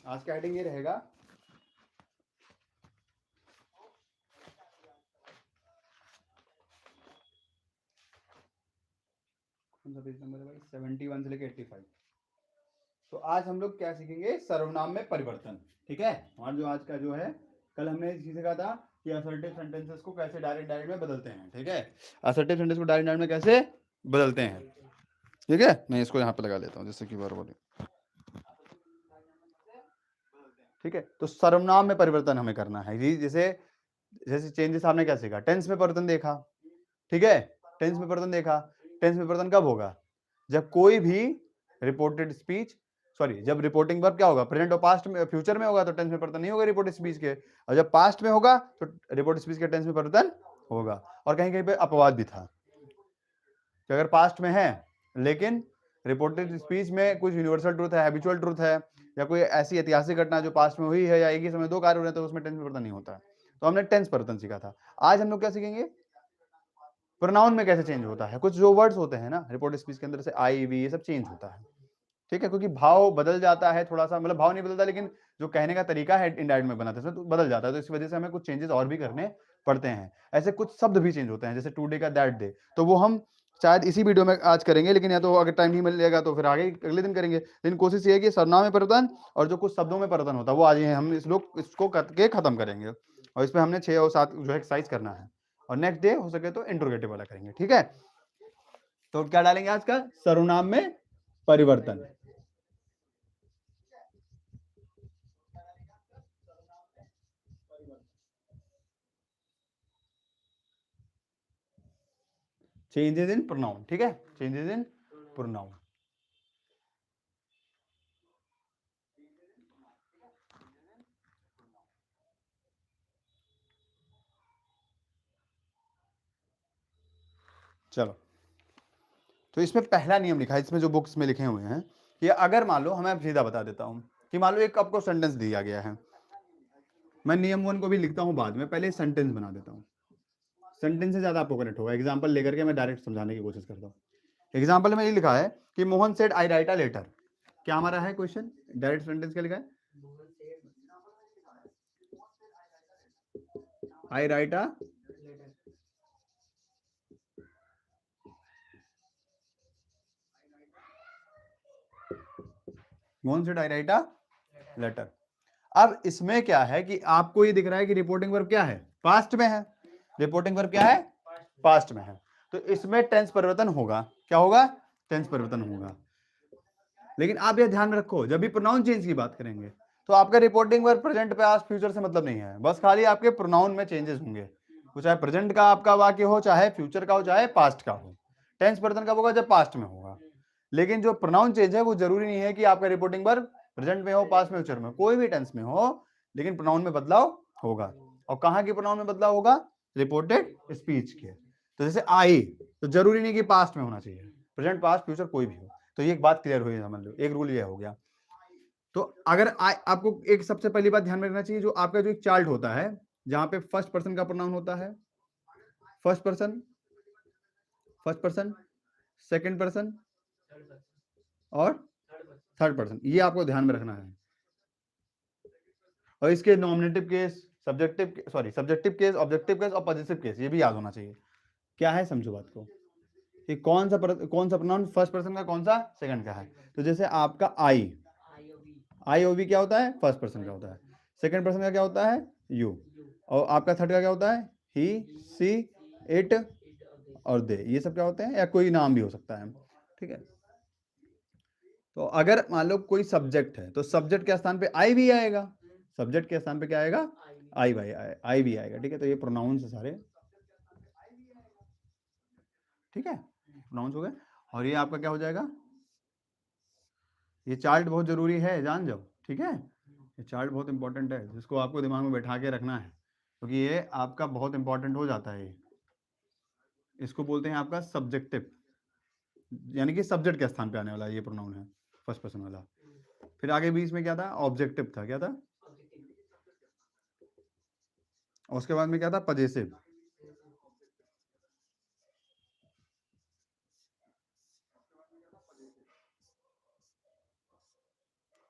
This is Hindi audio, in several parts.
आज का हेडिंग ये रहेगा, कौन सा पेज नंबर है भाई, 71 से लेकर 85। तो आज हम लोग क्या सीखेंगे, सर्वनाम में परिवर्तन। ठीक है, हमारा जो आज का जो है, कल हमने सीखा था कि असर्टिव सेंटेंसेस को कैसे डायरेक्ट में बदलते हैं। ठीक है, असर्टिव सेंटेंस को डायरेक्ट में कैसे बदलते हैं। ठीक है, मैं इसको यहाँ पे लगा लेता हूँ जैसे कि बार बोले। ठीक है, तो सर्वनाम में परिवर्तन हमें करना है जी। जैसे जैसे चेंजेस आपने क्या सीखा, टेंस में परिवर्तन देखा। ठीक है, टेंस में परिवर्तन देखा। टेंस में परिवर्तन कब होगा, जब कोई भी रिपोर्टेड स्पीच, सॉरी, जब रिपोर्टिंग वर्ब क्या होगा, प्रेजेंट और पास्ट में, फ्यूचर में होगा तो टेंस में परिवर्तन नहीं होगा रिपोर्टेड स्पीच के, और जब पास्ट में होगा तो रिपोर्टेड स्पीच के टेंस में परिवर्तन होगा। और कहीं कहीं पे अपवाद भी था कि अगर पास्ट में है लेकिन रिपोर्टेड स्पीच में कुछ यूनिवर्सल ट्रूथ है, हैबिचुअल ट्रूथ है, या कोई ऐसी ऐतिहासिक घटना जो पास्ट में हुई है, या एक ही समय दो कार्य हो रहे हैं, तो उसमें टेंस में परिवर्तन नहीं होता। तो हमने टेंस परिवर्तन सीखा था। आज हम लोग क्या सीखेंगे, प्रोनाउन में कैसे चेंज होता है। कुछ जो वर्ड्स होते हैं ना रिपोर्टेड स्पीच के अंदर से, आई वी, ये सब चेंज होता है। ठीक है, क्योंकि भाव बदल जाता है थोड़ा सा, मतलब भाव नहीं बदलता लेकिन जो कहने का तरीका है इनडायरेक्ट में बनाते हैं तो बदल जाता है, तो इस वजह से हमें कुछ चेंजेस और भी करने पड़ते हैं। ऐसे कुछ शब्द भी चेंज होते हैं, जैसे टुडे का दैट डे, तो वो हम शायद इसी वीडियो में आज करेंगे, लेकिन या तो अगर टाइम नहीं मिलेगा तो फिर आगे अगले दिन करेंगे। लेकिन कोशिश ये है कि सर्वनाम में परिवर्तन और जो कुछ शब्दों में परिवर्तन होता है वो आज हम इस लोग इसको करके खत्म करेंगे, और इसमें हमने 6 और 7 जो एक्सरसाइज करना है, और नेक्स्ट डे हो सके तो इंट्रोगेटिव वाला करेंगे। ठीक है, तो क्या डालेंगे आज का, सर्वनाम में परिवर्तन। Changes in pronoun. ठीक है, चेंजेस इन प्रोनाउन। चलो, तो इसमें पहला नियम लिखा है, इसमें जो बुक्स में लिखे हुए हैं कि अगर मान लो, हमें सीधा बता देता हूं कि मान लो एक आपको सेंटेंस दिया गया है, मैं नियम 1 को भी लिखता हूं बाद में, पहले सेंटेंस बना देता हूं। सेंटेंस से ज्यादा आपको कनेक्ट होगा, एग्जांपल लेकर के मैं डायरेक्ट समझाने की कोशिश करता हूं। एग्जांपल में ये लिखा है कि Mohan said I write a letter. क्या हमारा है क्वेश्चन, डायरेक्ट सेंटेंस क्या लिखा है, I write a, Mohan said I write a letter. अब इसमें क्या है कि आपको ये दिख रहा है कि रिपोर्टिंग वर्ब क्या है, पास्ट में है। रिपोर्टिंग वर्ब क्या है, पास्ट में है, तो इसमें टेंस परिवर्तन होगा। क्या होगा, टेंस परिवर्तन होगा। लेकिन आप ये ध्यान रखो, जब भी प्रोनाउन चेंज की बात करेंगे तो आपका reporting verb present past future से मतलब नहीं है, बस खाली आपके प्रोनाउन में चेंजेस होंगे। वो चाहे प्रेजेंट का आपका वाक्य हो, चाहे फ्यूचर का हो, चाहे पास्ट का हो। टेंस परिवर्तन कब होगा, जब पास्ट में होगा। लेकिन जो प्रोनाउन चेंज है वो जरूरी नहीं है कि आपका रिपोर्टिंग वर्ब प्रेजेंट में हो, पास्ट में, फ्यूचर में, कोई भी टेंस में हो, लेकिन प्रोनाउन में बदलाव होगा। और कहाँ के प्रोनाउन में बदलाव होगा, रिपोर्टेड स्पीच के। तो जैसे आई, तो जरूरी नहीं कि पास्ट में होना चाहिए, प्रेजेंट पास्ट फ्यूचर कोई भी हो। तो ये एक बात क्लियर हुई, समझ लो, एक रूल ये हो गया। तो अगर आपको एक सबसे पहली बात ध्यान में रखना चाहिए, जो आपका जो एक चार्ट होता है जहां पे फर्स्ट पर्सन का प्रोनाउन होता है, first person, first person, second person और थर्ड पर्सन, ये आपको ध्यान में रखना है। और इसके nominative case, subjective case, objective case और पॉजिटिव केस, ये भी याद होना चाहिए। क्या है, समझो बात को, कि कौन सा प्रोनाउन फर्स्ट पर्सन का, कौन सा सेकंड का है। तो जैसे आपका आई ओ वी क्या होता है, फर्स्ट पर्सन का होता है। सेकंड पर्सन का क्या होता है, यू। और आपका थर्ड का क्या होता है, ही, सी, इट और दे। ये सब क्या होते हैं, या कोई नाम भी हो सकता है। ठीक है, तो अगर मान लो कोई सब्जेक्ट है तो सब्जेक्ट के स्थान पे आई भी आएगा, सब्जेक्ट के स्थान पे क्या आएगा, आई भी आएगा। ठीक है, तो ये प्रोनाउंस है सारे। ठीक है, प्रोनाउंस हो गए। और ये आपका क्या हो जाएगा, ये चार्ट बहुत जरूरी है, जान जाओ। ठीक है, ये चार्ट बहुत इंपॉर्टेंट है, जिसको आपको दिमाग में बैठा के रखना है, क्योंकि ये आपका बहुत इंपॉर्टेंट हो जाता है। इसको बोलते हैं आपका सब्जेक्टिव, यानी कि सब्जेक्ट के स्थान पे आने वाला ये प्रोनाउन है, फर्स्ट पर्सन वाला। फिर आगे बीच में क्या था, ऑब्जेक्टिव था, क्या था, और उसके बाद में क्या था, पजेसिव।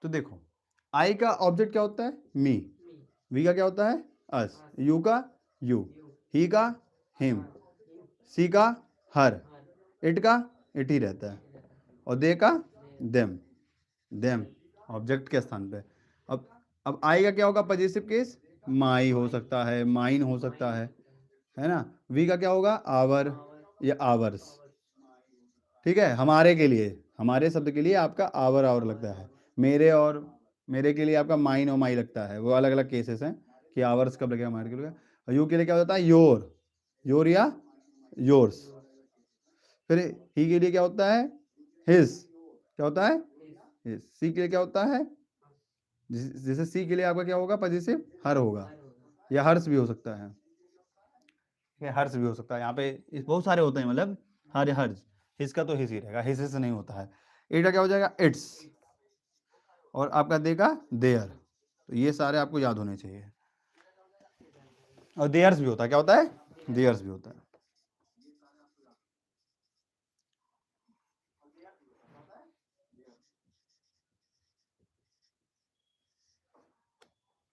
तो देखो, आई का ऑब्जेक्ट क्या होता है? मी। वी का क्या होता है? अस। यू का यू। ही का हिम। सी का हर। इट का इट ही रहता है, और दे का देम। देम ऑब्जेक्ट के स्थान पे। अब आई का क्या होगा? पॉजिटिव केस, माई हो सकता है, माइन हो सकता है ना। वी का क्या होगा? आवर या आवर्स। ठीक है, हमारे के लिए, हमारे शब्द के लिए आपका आवर आवर लगता है। मेरे और मेरे के लिए आपका माइन और माई लगता है। वो अलग अलग केसेस हैं कि आवर्स कब लगेगा, हमारे के लिए। और यू के लिए क्या होता है? योर, योर या योर्स। फिर ही के लिए क्या होता है? हिज। क्या होता है? हिज। सी के लिए क्या होता है? जैसे सी के लिए आपका क्या होगा? पॉजिटिव हर होगा, या हर्ष भी हो सकता है। हर्ष भी हो सकता है, यहाँ पे बहुत सारे होते हैं, मतलब हर हर्ष। हिज का तो हिज ही रहेगा, हिज से नहीं होता है। इट का क्या हो जाएगा? इट्स। और आपका देगा देयर। तो ये सारे आपको याद होने चाहिए। और देयर्स भी होता है। क्या होता है? देयर्स भी होता है।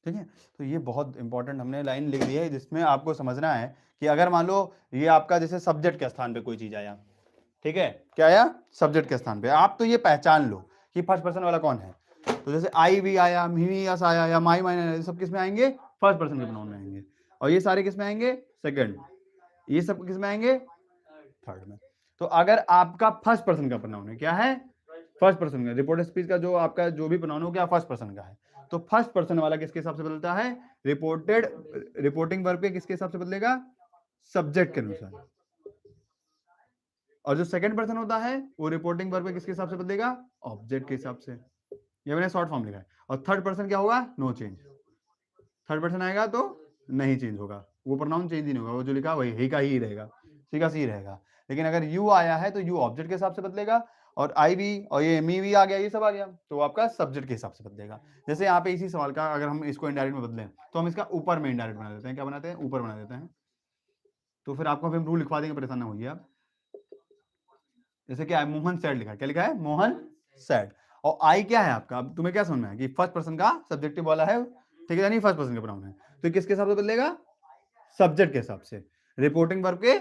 ठीक है, तो ये बहुत इंपॉर्टेंट हमने लाइन लिख दी है, जिसमें आपको समझना है कि अगर मान लो ये आपका जैसे सब्जेक्ट के स्थान पे कोई चीज आया, ठीक है, क्या आया? सब्जेक्ट के स्थान पे, आप तो ये पहचान लो कि फर्स्ट पर्सन वाला कौन है। तो जैसे आई भी आया, मी यस आया, या माई माइन आया, सब किस में आएंगे? फर्स्ट पर्सन के प्रोनाउन में आएंगे। और ये सारे किस में आएंगे? सेकंड। ये सब किस में आएंगे? थर्ड में। तो अगर आपका फर्स्ट पर्सन का प्रोनाउन है, क्या है? फर्स्ट पर्सन का। रिपोर्टेड स्पीच का जो आपका जो भी प्रोनाउन हो, क्या फर्स्ट पर्सन का है। तो फर्स्ट पर्सन वाला किसके हिसाब से बदलता है? रिपोर्टेड, रिपोर्टिंग वर्ब के किसके हिसाब से बदलेगा? सब्जेक्ट के अनुसार। और जो सेकंड पर्सन होता है वो रिपोर्टिंग वर्ब पे किसके हिसाब से बदलेगा? ऑब्जेक्ट के हिसाब से। ये मैंने शॉर्ट फॉर्म लिखा है। और थर्ड पर्सन क्या होगा? No change. थर्ड पर्सन आएगा तो नहीं चेंज होगा, वो प्रोनाउन चेंज ही नहीं होगा, वो जो लिखा वही ही का ही रहेगा, सी का सी रहेगा। लेकिन अगर यू आया है तो यू ऑब्जेक्ट के हिसाब से बदलेगा, और आई भी और ये मी भी आ गया, ये सब आ गया, तो आपका सब्जेक्ट के हिसाब से बदलेगा। जैसे यहाँ पे इसी सवाल का अगर हम इसको इनडायरेक्ट में बदलें तो हम इसका ऊपर में इनडायरेक्ट बना देते हैं। क्या बनाते हैं? ऊपर बना देते हैं। तो फिर आपको हम रूल लिखवा देंगे, परेशान ना होइए आप। जैसे क्या है? मोहन सैड लिखा है। क्या लिखा है? मोहन सैड। और आई क्या है आपका? अब तुम्हें क्या समझ में है कि फर्स्ट पर्सन का सब्जेक्टिव वाला है, ठीक है, यानी फर्स्ट पर्सन का प्रोनाउन है, तो किसके हिसाब से बदलेगा? सब्जेक्ट के हिसाब से। रिपोर्टिंग वर्ब के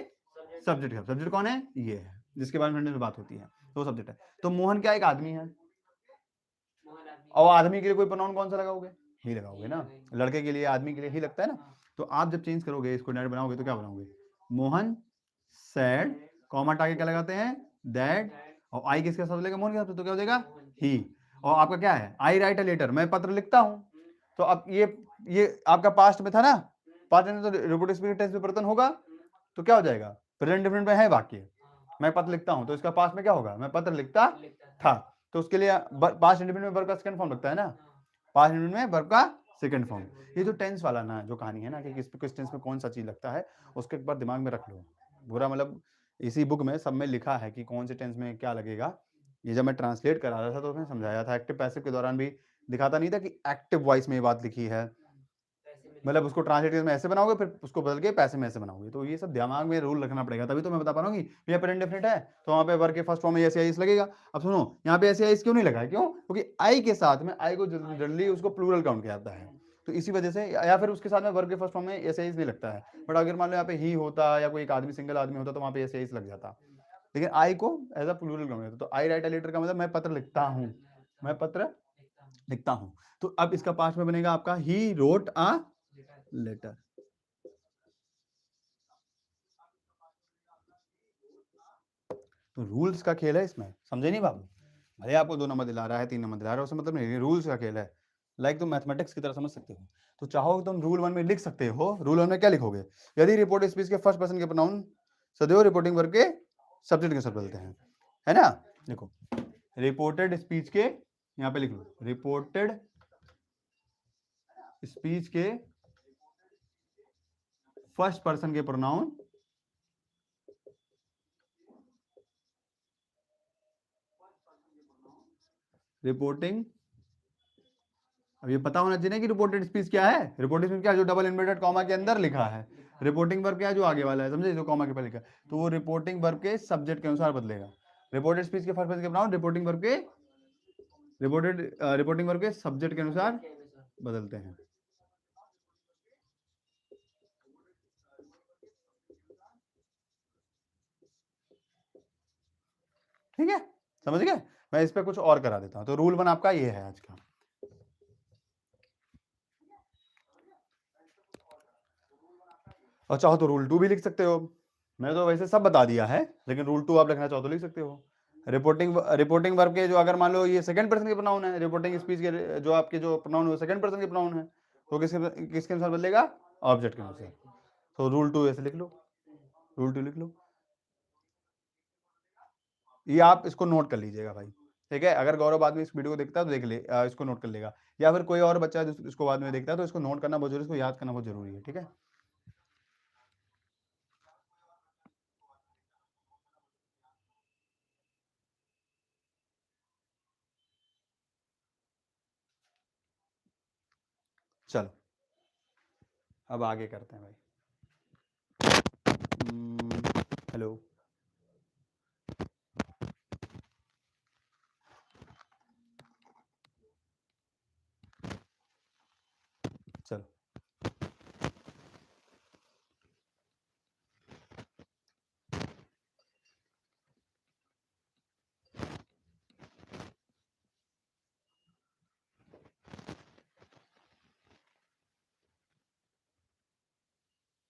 सब्जेक्ट का। सब्जेक्ट कौन है? ये है जिसके बारे में बात होती है, तो सब्जेक्ट है। तो मोहन क्या एक आदमी है, और आदमी के लिए कोई प्रोनाउन कौन सा लगाओगे? ही लगाओगे ना। लड़के के लिए, आदमी के लिए ही लगता है ना। तो आप जब चेंज करोगे, इसको डायरेक्ट बनाओगे, तो क्या बनाओगे? मोहन सैड, कॉमा हटा के क्या लगाते हैं? दैट। और आई किसके साथ लेगा? मोहन के साथ, तो क्या हो जाएगा? ही। और आपका क्या है? आई राइट अ लेटर, मैं पत्र लिखता हूं। तो अब ये आपका पास्ट में था ना, पास्ट में तो रिपोर्टिव स्पीच टेंस में परिवर्तन होगा, तो क्या हो जाएगा? प्रेजेंट डिफरेंट में है वाक्य, मैं पत्र लिखता हूं, तो इसका पास्ट में क्या होगा? मैं पत्र लिखता था। तो उसके लिए पास्ट इंडिपेंडेंट में वर्ब का सेकंड फॉर्म लगता है ना, पास्ट इंडिपेंडेंट में वर्ब का सेकंड फॉर्म। ये जो टेंस वाला ना जो कहानी है ना कि किस टेंस में कौन सा चीज लगता है, उसके एक बार दिमाग में रख लो। पूरा मतलब इसी बुक में सब में लिखा है कि कौन से टेंस में क्या लगेगा। ये जब मैं ट्रांसलेट करा रहा था तो उसमें समझाया था। एक्टिव पैसिव के दौरान भी दिखाता नहीं था कि एक्टिव वॉइस में ये बात लिखी है, मतलब उसको ट्रांसलेट में ऐसे बनाओगे, फिर उसको बदल के पैसे में ऐसे बनाओगे। तो ये सब दिमाग में रूल रखना पड़ेगा, तभी तो मैं बता पा रहा हूँ कि भैया प्रेजेंट डेफिनेट है तो वहाँ पे वर्ब के फर्स्ट फॉर्म में ऐसे आइस लगेगा। अब सुनो, यहाँ पे ऐसे आइस क्यों नहीं लगा है? क्यों? क्योंकि आई के साथ में आई को जनरली उसको प्लूरल काउंट किया जाता है, तो इसी वजह से, या फिर उसके साथ में वर्ब के फर्स्ट फॉर्म में ऐसे आइस नहीं लगता है। बट अगर मान लो यहाँ पे ही होता या कोई एक आदमी सिंगल आदमी होता तो वहाँ पे ऐसे आइस लग जाता। लेकिन आई को एज अ प्लूरल काउंट करता, तो आई राइट अ लेटर का मतलब मैं पत्र लिखता हूँ, मैं पत्र लिखता हूँ। तो अब इसका पास्ट में बनेगा आपका ही रोट अ लेटर। तो रूल्स का खेल है इसमें, समझे नहीं बाबू? भले आपको 2 नंबर दिला रहा है, 3 नंबर दिला रहा है, उससे मतलब नहीं, रूल्स का खेल है। लाइक तुम मैथमेटिक्स की तरह समझ सकते हो। तो चाहो तुम रूल 1 में लिख सकते हो। रूल 1 में क्या लिखोगे? यदि रिपोर्ट स्पीच के फर्स्ट पर्सन के प्रोनाउन सदैव रिपोर्टिंग वर्ब के सब्जेक्ट के साथ बदलते हैं, है ना। देखो, रिपोर्टेड स्पीच के, यहाँ पे लिख लो, रिपोर्टेड स्पीच के फर्स्ट पर्सन के प्रोनाउन रिपोर्टिंग। अब ये पता होना चाहिए कि रिपोर्टेड स्पीच क्या है। रिपोर्टेड स्पीच क्या है? जो डबल इन्वर्टेड कॉमा के अंदर लिखा है। रिपोर्टिंग वर्ब क्या है? जो आगे वाला है, समझे, जो कॉमा के पहले लिखा है। तो वो रिपोर्टिंग वर्ब के सब्जेक्ट के अनुसार बदलेगा। रिपोर्टेड स्पीच के फर्स्ट पर्सन के प्रोनाउन रिपोर्टिंग वर्ब के रिपोर्टिंग वर्ब के सब्जेक्ट के अनुसार बदलते हैं। ठीक है, समझ गए? मैं इस पे कुछ और करा देता हूं। तो रूल 1 आपका ये है आज का। और चाहो तो रूल 2 भी लिख सकते हो। मैंने तो वैसे सब बता दिया है, लेकिन रूल 2 आप लिखना चाहो तो लिख सकते हो। रिपोर्टिंग वर्ब के जो, अगर मान लो ये सेकंड पर्सन के प्रोनाउन है, रिपोर्टिंग स्पीच के जो आपके जो प्रोनाउन है वो सेकंड पर्सन के प्रोनाउन है, तो किसके अनुसार बदलेगा? ऑब्जेक्ट के अनुसार। तो रूल 2 ऐसे लिख लो, रूल 2 लिख लो। ये आप इसको नोट कर लीजिएगा भाई, ठीक है? अगर गौरव बाद में इस वीडियो को देखता है तो देख ले, इसको नोट कर लेगा, या फिर कोई और बच्चा इसको बाद में देखता है तो इसको नोट करना बहुत जरूरी है, इसको याद करना बहुत जरूरी है, ठीक है? चलो अब आगे करते हैं भाई। हेलो, चलो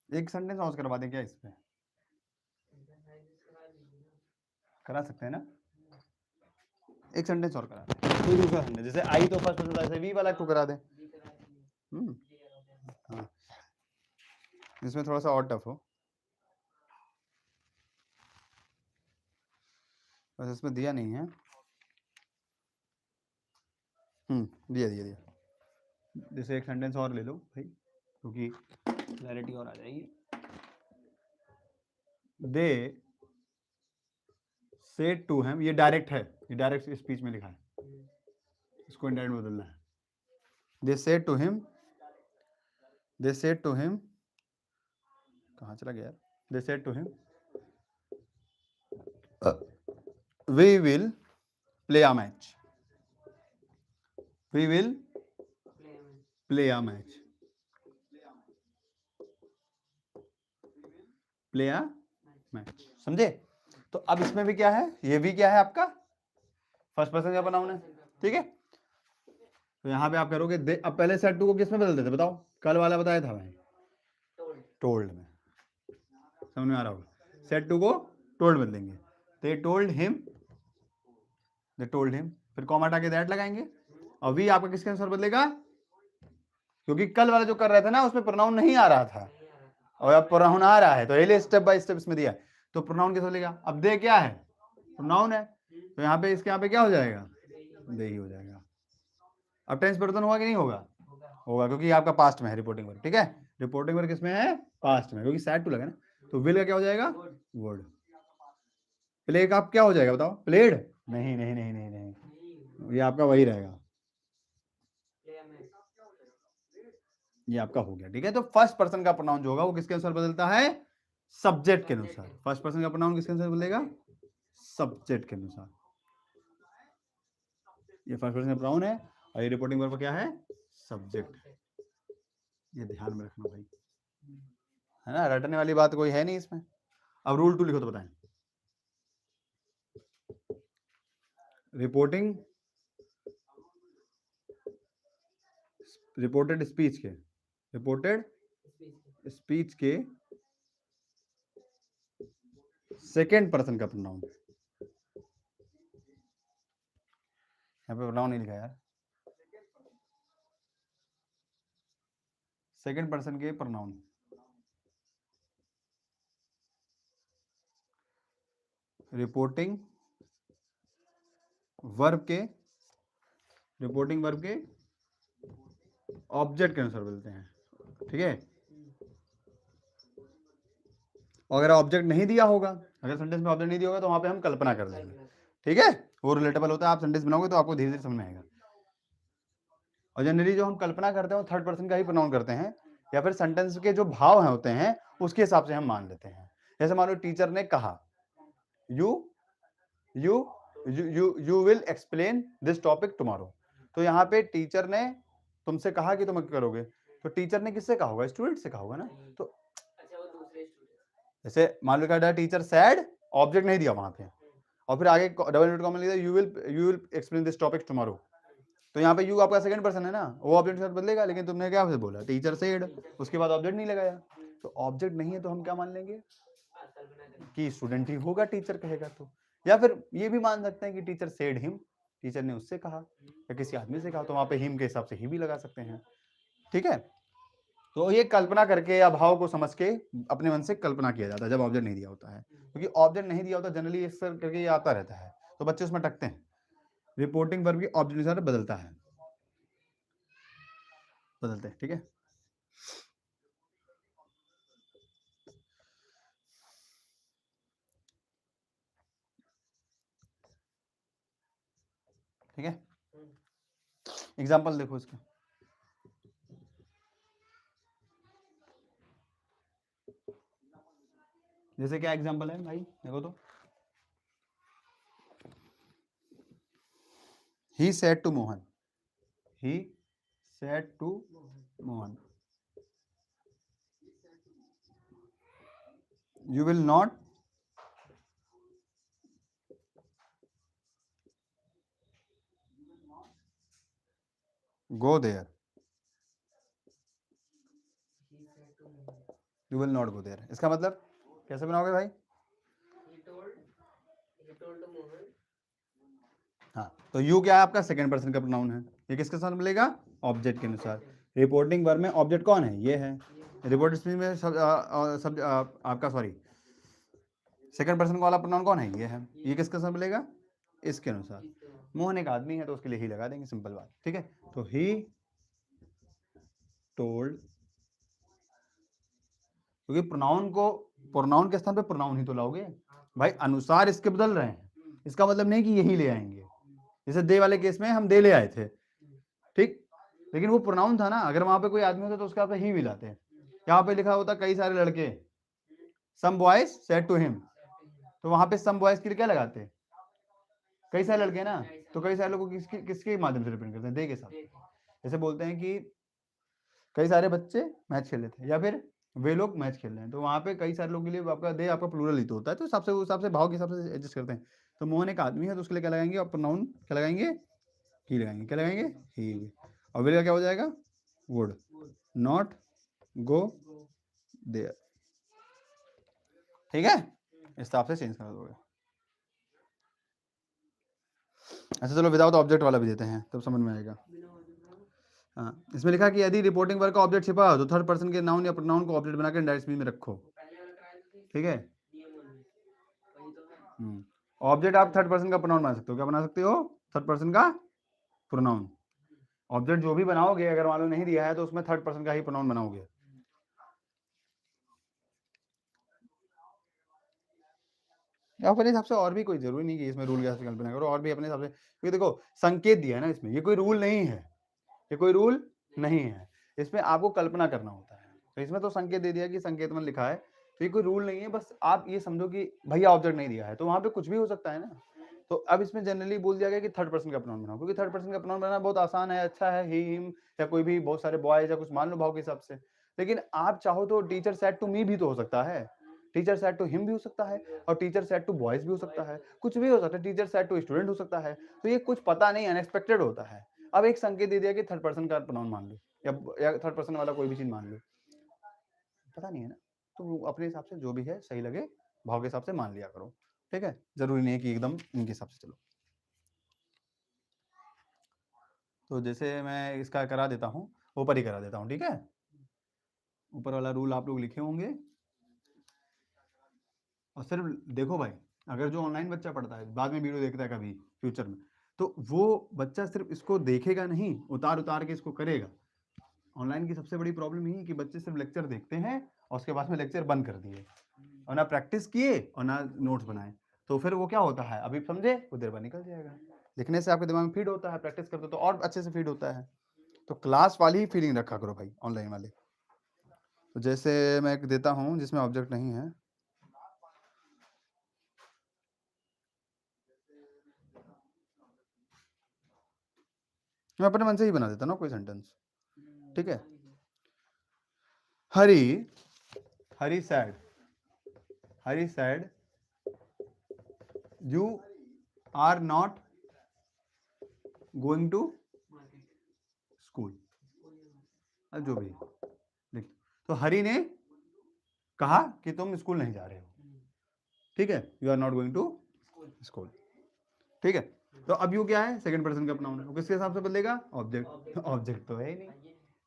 एक सेंटेंस और करवा दें क्या? इसमें करा सकते हैं ना? एक सेंटेंस और करा दें, कोई दूसरा सेंटेंस, जैसे आई तो फर्स्ट पर्सन था, जैसे वी वाला को करा दें। हाँ, इसमें थोड़ा सा और टफ हो, बस इसमें दिया नहीं है। दिया दिया दिया। जैसे एक सेंटेंस और ले लो भाई, क्योंकि क्लैरिटी और आ जाएगी। दे सेड टू हिम, ये डायरेक्ट है, ये डायरेक्ट स्पीच में लिखा है, इसको इनडायरेक्ट बदलना है। They said to him, they said to him, कहाँ चला गया? They said to him we will play a match, we will play a match, play a match, समझे? तो अब इसमें भी क्या है, ये भी क्या है आपका फर्स्ट पर्सन का प्रोनाउन है, ठीक है? तो यहाँ पे आप करोगे दे, अब पहले सेड टू को किस में बदल देते बताओ? कल वाला बताया था भाई, टोल्ड में, समझ में आ रहा होगा? सेड टू को टोल्ड बदलेंगे, they told him, they told him, फिर कॉमा हटा के दैट लगाएंगे, और वी आपका किसके अनुसार बदलेगा? क्योंकि कल वाला जो कर रहे थे ना उसमें प्रोनाउन नहीं आ रहा था, और अब प्रोनाउन आ रहा है, तो ये स्टेप बाय स्टेप इसमें दिया है, तो प्रोनाउन कैसे बदलेगा? अब दे क्या है? प्रोनाउन है, तो यहाँ पे इसके यहाँ पे क्या हो जाएगा? दे ही हो जाएगा। अब टेंस परिवर्तन होगा कि नहीं होगा? होगा, क्योंकि आपका पास्ट में है रिपोर्टिंग वर्ब, ठीक है? रिपोर्टिंग वर्ब किसमें है? पास्ट में, क्योंकि सैड टू लगा ना, तो विल का क्या हो जाएगा? वर्ड। प्ले का आप क्या हो जाएगा बताओ? प्लेड? नहीं नहीं नहीं नहीं नहीं, ये आपका वही रहेगा, ये आपका हो गया, ठीक है? तो फर्स्ट पर्सन का प्रोनाउन जो होगा वो किसके अनुसार बदलता है? सब्जेक्ट के अनुसार। फर्स्ट पर्सन का प्रोनाउन किसके अनुसार बदलेगा? सब्जेक्ट के अनुसार। ये फर्स्ट पर्सन का प्रोनाउन है, और ये रिपोर्टिंग वर्ब क्या है? सब्जेक्ट। ये ध्यान में रखना भाई, है ना? रटने वाली बात कोई है नहीं इसमें। अब रूल 2 लिखो तो बताएं। रिपोर्टिंग, रिपोर्टेड स्पीच के, रिपोर्टेड स्पीच के सेकेंड पर्सन का प्रोनाउन, यहाँ पे प्रोनाउन नहीं लिखा यार, सेकेंड पर्सन के प्रोनाउन, रिपोर्टिंग वर्ब के, रिपोर्टिंग वर्ब के ऑब्जेक्ट के अनुसार बोलते हैं, ठीक है? और अगर ऑब्जेक्ट नहीं दिया होगा, अगर सेंटेंस में ऑब्जेक्ट नहीं दिया होगा तो वहां पे हम कल्पना कर लेंगे, ठीक है? वो रिलेटेबल होता है, आप सेंटेंस बनाओगे तो आपको धीरे धीरे समझ में आएगा। और जनरली जो हम कल्पना करते हैं वो थर्ड पर्सन का ही प्रोनाउन करते हैं, या फिर सेंटेंस के जो भाव हैं होते हैं उसके हिसाब से हम मान लेते हैं। जैसे मान लो टीचर ने कहा, you you will explain this topic tomorrow. तो यहाँ पे टीचर ने तुमसे कहा कि तुम करोगे, तो टीचर ने किससे कहा होगा? स्टूडेंट से कहा होगा ना। तो अच्छा वो दूसरे स्टूडेंट, जैसे मान लो क्या टीचर सैड, ऑब्जेक्ट नहीं दिया वहां पे, और फिर आगे डबल इनवर्टेड कॉमा लिखा you will explain this topic tomorrow. तो यहाँ पे यू आपका सेकंड पर्सन है ना, वो ऑब्जेक्ट के साथ बदलेगा, लेकिन तुमने क्या बोला? टीचर सेड, उसके बाद ऑब्जेक्ट नहीं लगाया। तो ऑब्जेक्ट नहीं है तो हम क्या मान लेंगे? कि स्टूडेंट ही होगा, टीचर कहेगा तो। या फिर ये भी मान सकते हैं कि टीचर सेड हिम, टीचर ने उससे कहा या किसी आदमी से कहा, तो वहां पे हिम के हिसाब से ही भी लगा सकते हैं। ठीक है, तो ये कल्पना करके या भाव को समझ के अपने मन से कल्पना किया जाता है जब ऑब्जेक्ट नहीं दिया होता है, क्योंकि ऑब्जेक्ट नहीं दिया होता जनरली इस करके ये आता रहता है, तो बच्चे उसमें टकते हैं। रिपोर्टिंग वर्ब की ऑब्जेक्ट बदलता है, बदलते हैं। ठीक है, ठीक है, एग्जाम्पल देखो इसका। जैसे क्या एग्जाम्पल है भाई, देखो तो। He said to Mohan, he said to Mohan, you will not go there, you will not go there। इसका मतलब कैसे बनाओगे भाई? he told to Mohan, हाँ, तो यू क्या है? आपका सेकंड पर्सन का प्रोनाउन है, ये किसके साथ मिलेगा? ऑब्जेक्ट के अनुसार। रिपोर्टिंग वर्ब में ऑब्जेक्ट कौन है? ये है। रिपोर्ट स्पीच में आपका सॉरी सेकंड पर्सन वाला प्रोनाउन कौन है? ये है। ये किसके साथ मिलेगा? इसके अनुसार। मोहन एक आदमी है तो उसके लिए ही लगा देंगे, सिंपल बात। ठीक है, तो ही टोल्ड, क्योंकि प्रोनाउन के स्थान पे प्रोनाउन ही तो लाओगे भाई, अनुसार इसके बदल रहे हैं, इसका मतलब नहीं कि यही ले आएंगे। जैसे दे वाले केस में हम दे ले आए थे, ठीक, लेकिन वो प्रोनाउन था ना, अगर वहां पे कोई आदमी होता तो उसके आप ही मिलाते हैं। यहाँ पे लिखा होता कई सारे लड़के, some boys said to him, तो वहां पे सम बॉयज के लिए क्या लगाते? कई सारे लड़के ना, तो कई सारे लोगों को किसके माध्यम से रिप्रेजेंट करते हैं? दे के साथ। जैसे बोलते हैं कि कई सारे बच्चे मैच खेल रहे थे, या फिर वे लोग मैच खेल रहे हैं, तो वहां पे कई सारे लोगों के लिए आपका दे आपका प्लूरल ही तो होता है, तो सबसे उस हिसाब से भाव के हिसाब से एडजस्ट करते हैं। तो मोहन एक आदमी है तो उसके लिए क्या लगाएंगे? और प्रोनाउन क्या लगाएंगे? ही लगाएंगे। क्या लगाएंगे? ही। और विल का क्या हो जाएगा? Would not go there. ठीक है, इस हिसाब से चेंज कर दोगे। अच्छा चलो विदाउट ऑब्जेक्ट वाला भी देते हैं, तब समझ में आएगा। हाँ, इसमें लिखा कि यदि रिपोर्टिंग वर्ब का ऑब्जेक्ट छिपा हो तो थर्ड पर्सन के नाउन या प्रोनाउन को ऑब्जेक्ट बनाकर इंडायरेक्ट स्पीच में रखो। ठीक है, ऑब्जेक्ट आप थर्ड पर्सन का प्रोनाउन बना सकते हो। क्या बना सकते हो? थर्ड पर्सन का प्रोनाउन। ऑब्जेक्ट जो भी बनाओगे, अगर मान लो नहीं दिया है तो उसमें थर्ड पर्सन का ही प्रोनाउन बनाओगे। अपने हिसाब से, और भी कोई जरूरी नहीं कि इसमें रूल कैसे कल्पना करो, और भी अपने हिसाब से, क्योंकि देखो संकेत दिया है ना इसमें, ये कोई रूल नहीं है, ये कोई रूल नहीं है, इसमें आपको कल्पना करना होता है। तो इसमें तो संकेत दे दिया कि संकेत में लिखा है, तो ये कोई रूल नहीं है, बस आप ये समझो कि भैया ऑब्जेक्ट नहीं दिया है तो वहां पे कुछ भी हो सकता है ना। तो अब इसमें जनरली बोल दिया गया कि थर्ड पर्सन का प्रोनाउन बनाओ, क्योंकि थर्ड पर्सन का प्रोनाउन बनाना बहुत आसान है, अच्छा है, ही हिम या कोई भी बहुत सारे बॉयज या कुछ मान लो भाव के हिसाब से। लेकिन आप चाहो तो टीचर सेड टू मी भी तो हो सकता है, टीचर सेड टू हिम भी हो सकता है, और टीचर सेड टू बॉयज भी हो सकता है, कुछ भी हो सकता है, टीचर सेड टू स्टूडेंट हो सकता है। तो ये कुछ पता नहीं, अनएक्सपेक्टेड होता है। अब एक संकेत दे दिया कि थर्ड पर्सन का प्रोनाउन मान लो, या थर्ड पर्सन वाला कोई भी चीज मान लो, पता नहीं है ना, तो अपने हिसाब से जो भी है सही लगे भाव के हिसाब से मान लिया करो। ठीक है, जरूरी नहीं है कि एकदम इनके हिसाब से चलो। तो जैसे मैं इसका करा देता हूँ, ऊपर ही करा देता हूँ। ठीक है, ऊपर वाला रूल आप लोग लिखे होंगे, और सिर्फ देखो भाई, अगर जो ऑनलाइन बच्चा पढ़ता है, बाद में वीडियो देखता है कभी फ्यूचर में, तो वो बच्चा सिर्फ इसको देखेगा नहीं, उतार उतार के इसको करेगा। ऑनलाइन की सबसे बड़ी प्रॉब्लम यही है कि बच्चे सिर्फ लेक्चर देखते हैं और उसके बाद में लेक्चर बंद कर दिए, और ना प्रैक्टिस किए और ना नोट्स बनाए। तो फिर वो क्या होता है, अभी समझे वो देर बाद निकल जाएगा। लिखने से आपके दिमाग में फीड होता है, प्रैक्टिस करते तो और अच्छे से फीड होता है। तो क्लास वाली ही फीलिंग रखा करो भाई, ऑनलाइन वाले। तो जैसे मैं एक देता हूँ जिसमें ऑब्जेक्ट नहीं है, मैं अपने मन से ही बना देता ना कोई सेंटेंस, ठीक है। Hari said you are not going to school, जो भी देख। तो हरी ने कहा कि तुम स्कूल नहीं जा रहे हो, ठीक है, you are not going to school, ठीक है। तो अब यू क्या है, सेकंड पर्सन का प्रोनाउन है, वो किसके हिसाब से बदलेगा, ऑब्जेक्ट। ऑब्जेक्ट तो है ही नहीं,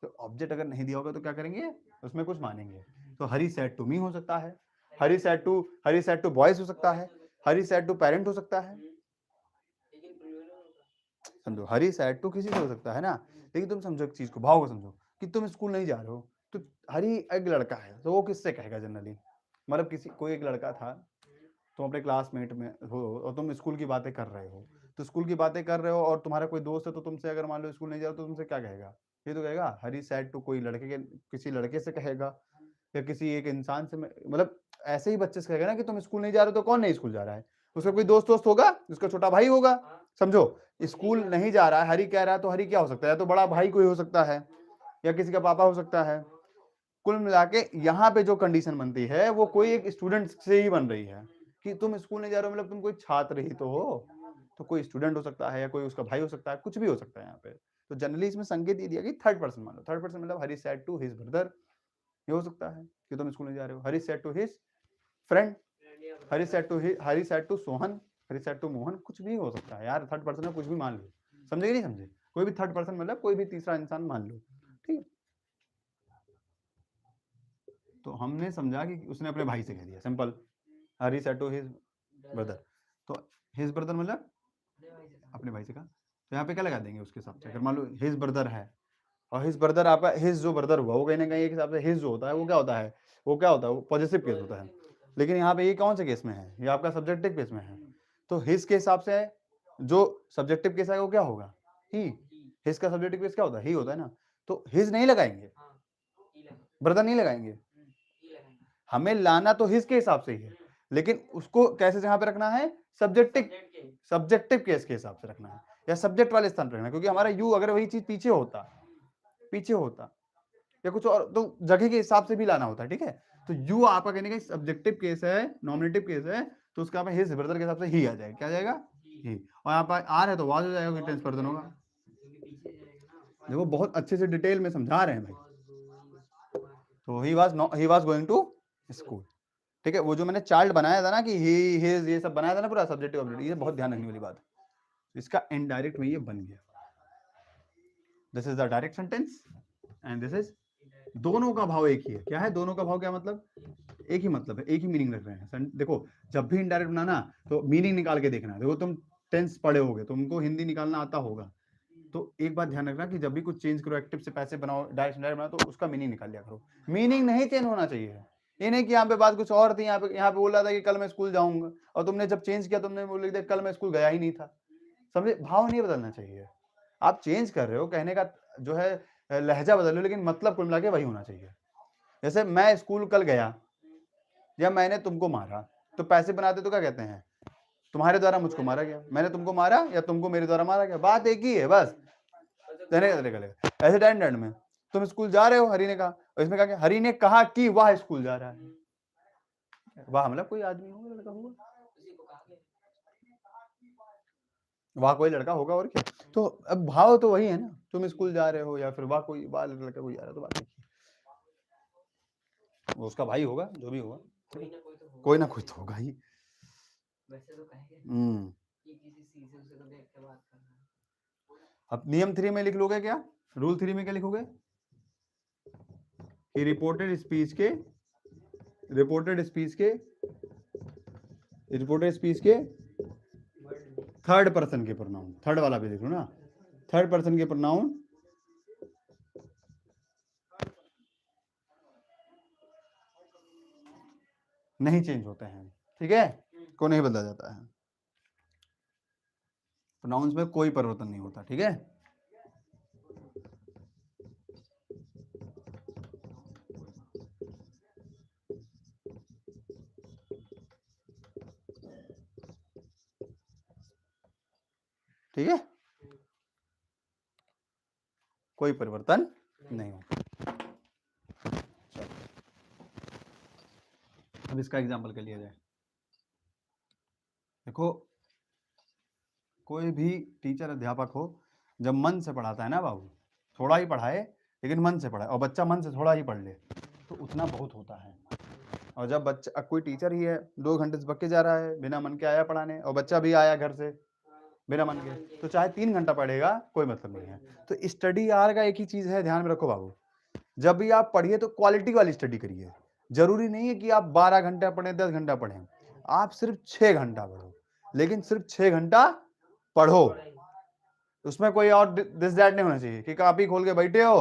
तो ऑब्जेक्ट अगर नहीं दिया होगा तो क्या करेंगे, उसमें कुछ मानेंगे। तो हरी सैड टू मी हो सकता है, हरी सैड टू बॉयज हो सकता है, हरी सैड टू पेरेंट हो सकता है, समझो। हरी सैड टू किसी से हो सकता है ना, लेकिन तुम समझो एक चीज को, भाव को समझो कि तुम स्कूल नहीं जा रहे हो, तो हरी एक लड़का है तो वो किससे कहेगा जनरली, मतलब किसी कोई एक लड़का था, तुम अपने क्लासमेट में हो और तुम स्कूल की बातें कर रहे हो, तो स्कूल की बातें कर रहे हो और तुम्हारा कोई दोस्त है तो तुमसे अगर मान लो स्कूल नहीं जा रहे तो तुमसे क्या कहेगा, ये तो कहेगा हरी सैड टू कोई लड़के के किसी लड़के से कहेगा या किसी एक इंसान से, मतलब ऐसे ही बच्चे से कहेगा ना कि तुम स्कूल नहीं जा रहे हो, तो कौन नहीं स्कूल जा रहा है, उसका कोई दोस्त होगा, उसका छोटा भाई होगा, समझो। स्कूल नहीं जा रहा है, हरी कह रहा है, तो हरी क्या हो सकता है, तो बड़ा भाई कोई हो सकता है या किसी का पापा हो सकता है। कुल मिला के यहाँ पे जो कंडीशन बनती है वो कोई एक स्टूडेंट से ही बन रही है कि तुम स्कूल नहीं जा रहे हो, मतलब तुम कोई छात्र ही तो हो, तो कोई स्टूडेंट हो सकता है या कोई उसका भाई हो सकता है, कुछ भी हो सकता है यहाँ पे। तो जनरली इसमें संकेत ये दिया कि थर्ड पर्सन मान लो, थर्ड पर्सन मतलब हरी सैड टू हिज ब्रदर, ये हो सकता है कि तुम स्कूल नहीं जा रहे हो, Hari said to his friend, Hari said to Sohan, Hari said to Mohan, कुछ भी हो सकता है यार, थर्ड पर्सन में कुछ भी मान लो, समझे कि नहीं समझे, कोई भी थर्ड पर्सन मतलब कोई भी तीसरा इंसान मान लो, ठीक है। तो हमने समझा कि उसने अपने भाई से कह दिया, simple, Hari said to his brother, तो हिज ब्रदर मतलब अपने भाई से कहा, तो यहाँ पे क्या लगा देंगे उसके हिसाब से, अगर मान लो हिज ब्रदर है और हिज ब्रदर आपका, हिज जो ब्रदर हुआ वो कहीं ना कहीं एक हिसाब से हिज जो होता है वो क्या होता है, वो पॉजिटिव केस होता है, लेकिन यहाँ पे ये कौन से केस में है, ये आपका सब्जेक्टिव केस में है, तो हिज के हिसाब से जो सब्जेक्टिव केस है वो क्या होगा, ही, हिज का सब्जेक्टिव केस क्या होता है, ही होता है ना, तो हिज नहीं लगाएंगे, ब्रदर नहीं लगाएंगे, हमें लाना तो हिज के हिसाब से ही है, लेकिन उसको कैसे जहां पे रखना है, सब्जेक्टिव केस के हिसाब से रखना है या सब्जेक्ट वाले स्थान पर रखना है, क्योंकि हमारा यू अगर वही चीज पीछे होता या कुछ और तो जगह के हिसाब से भी लाना होता है, ठीक है। तो यू आपका कहने का सब्जेक्टिव केस है, नॉमिनेटिव केस है, तो उसका हिज ब्रदर के हिसाब से ही आ जाएगा, क्या जाएगा, ही, और यहाँ पर आर है तो वाज हो जाएगा, टेंस पर्सन होगा। देखो बहुत अच्छे से डिटेल में समझा रहे हैं भाई। तो he was going to school, ठीक है। वो जो मैंने चार्ट बनाया था ना कि ही हिज ये सब बनाया था ना पूरा सब्जेक्टिव ऑब्जेक्टिव, ये बहुत ध्यान रखने वाली बात है। इसका इनडायरेक्ट में ये बन गया, this is the direct sentence and this is, दोनों का भाव एक ही है, क्या है, दोनों का भाव क्या मतलब, एक ही मतलब है, एक ही मीनिंग रख रहे हैं। देखो जब भी इनडायरेक्ट बनाना तो मीनिंग निकाल के देखना है, देखो तुम टेंस पढ़े होगे, तुमको हिंदी निकालना आता होगा, तो एक बात ध्यान रखना कि जब भी कुछ चेंज करो, एक्टिव से पैसे बनाओ, डायरेक्ट इनडायरेक्ट बनाओ, तो उसका मीनिंग निकाल लिया करो, मीनिंग नहीं चेंज होना चाहिए। ये नहीं कि यहाँ पे बात कुछ और थी, यहाँ पे बोल रहा था कि कल मैं स्कूल जाऊंगा और तुमने जब चेंज किया तुमने बोल दिया कल मैं स्कूल गया ही नहीं था, समझे, भाव नहीं बदलना चाहिए। आप चेंज कर रहे हो, कहने का जो है लहजा बदल लो, लेकिन मतलब कुल मिला के वही होना चाहिए। जैसे मैं स्कूल कल गया या मैंने तुमको मारा, तो पैसे बनाते तो क्या कहते हैं, तुम्हारे द्वारा मुझको मारा गया, मैंने तुमको मारा या तुमको मेरे द्वारा मारा गया, बात एक ही है बस, कहने का तरीका लगेगा। ऐसे टाइम एंड में तुम स्कूल जा रहे हो, हरी ने कहा, और इसमें कहा कि हरी ने कहा कि वह स्कूल जा रहा है, वह मतलब कोई आदमी होगा, लड़का होगा, वह कोई लड़का होगा, और क्या। तो अब भाव तो वही है ना, तुम स्कूल जा रहे हो या फिर वह लड़का कोई जा रहा है, तो बात एक ही है, वो उसका भाई होगा, जो भी होगा, कोई ना कोई तो होगा ही। वैसे तो कहेंगे कि किसी सीधे से तो देख के बात करना है। अब नियम 3 में लिख लोगे क्या, रूल 3 में क्या लिखोगे, कि रिपोर्टेड स्पीच के थर्ड पर्सन के प्रोनाउन, थर्ड वाला भी लिख लो ना, थर्ड पर्सन के प्रोनाउन नहीं चेंज होते हैं, ठीक है, को नहीं बदला जाता है, प्रोनाउंस में कोई परिवर्तन नहीं होता, ठीक है। ठीक है, कोई परिवर्तन नहीं होगा। अब इसका एग्जाम्पल के लिए जाए, देखो कोई भी टीचर अध्यापक हो, जब मन से पढ़ाता है ना बाबू, थोड़ा ही पढ़ाए लेकिन मन से पढ़ाए, और बच्चा मन से थोड़ा ही पढ़ ले तो उतना बहुत होता है। और जब बच्चा, कोई टीचर ही है 2 घंटे से बक्के जा रहा है, बिना मन के आया पढ़ाने, और बच्चा भी आया घर से बिना मन के, तो चाहे 3 घंटा पढ़ेगा कोई मतलब नहीं है। तो स्टडी आर का एक ही चीज है, ध्यान में रखो बाबू, जब भी आप पढ़िए तो क्वालिटी वाली स्टडी करिए। जरूरी नहीं है कि आप 12 घंटा पढ़ें, 10 घंटा पढ़ें, आप सिर्फ 6 घंटा पढ़ो, लेकिन सिर्फ 6 घंटा पढ़ो। उसमें कोई और दिस दैट नहीं होना चाहिए कि कॉपी खोल के बैठे हो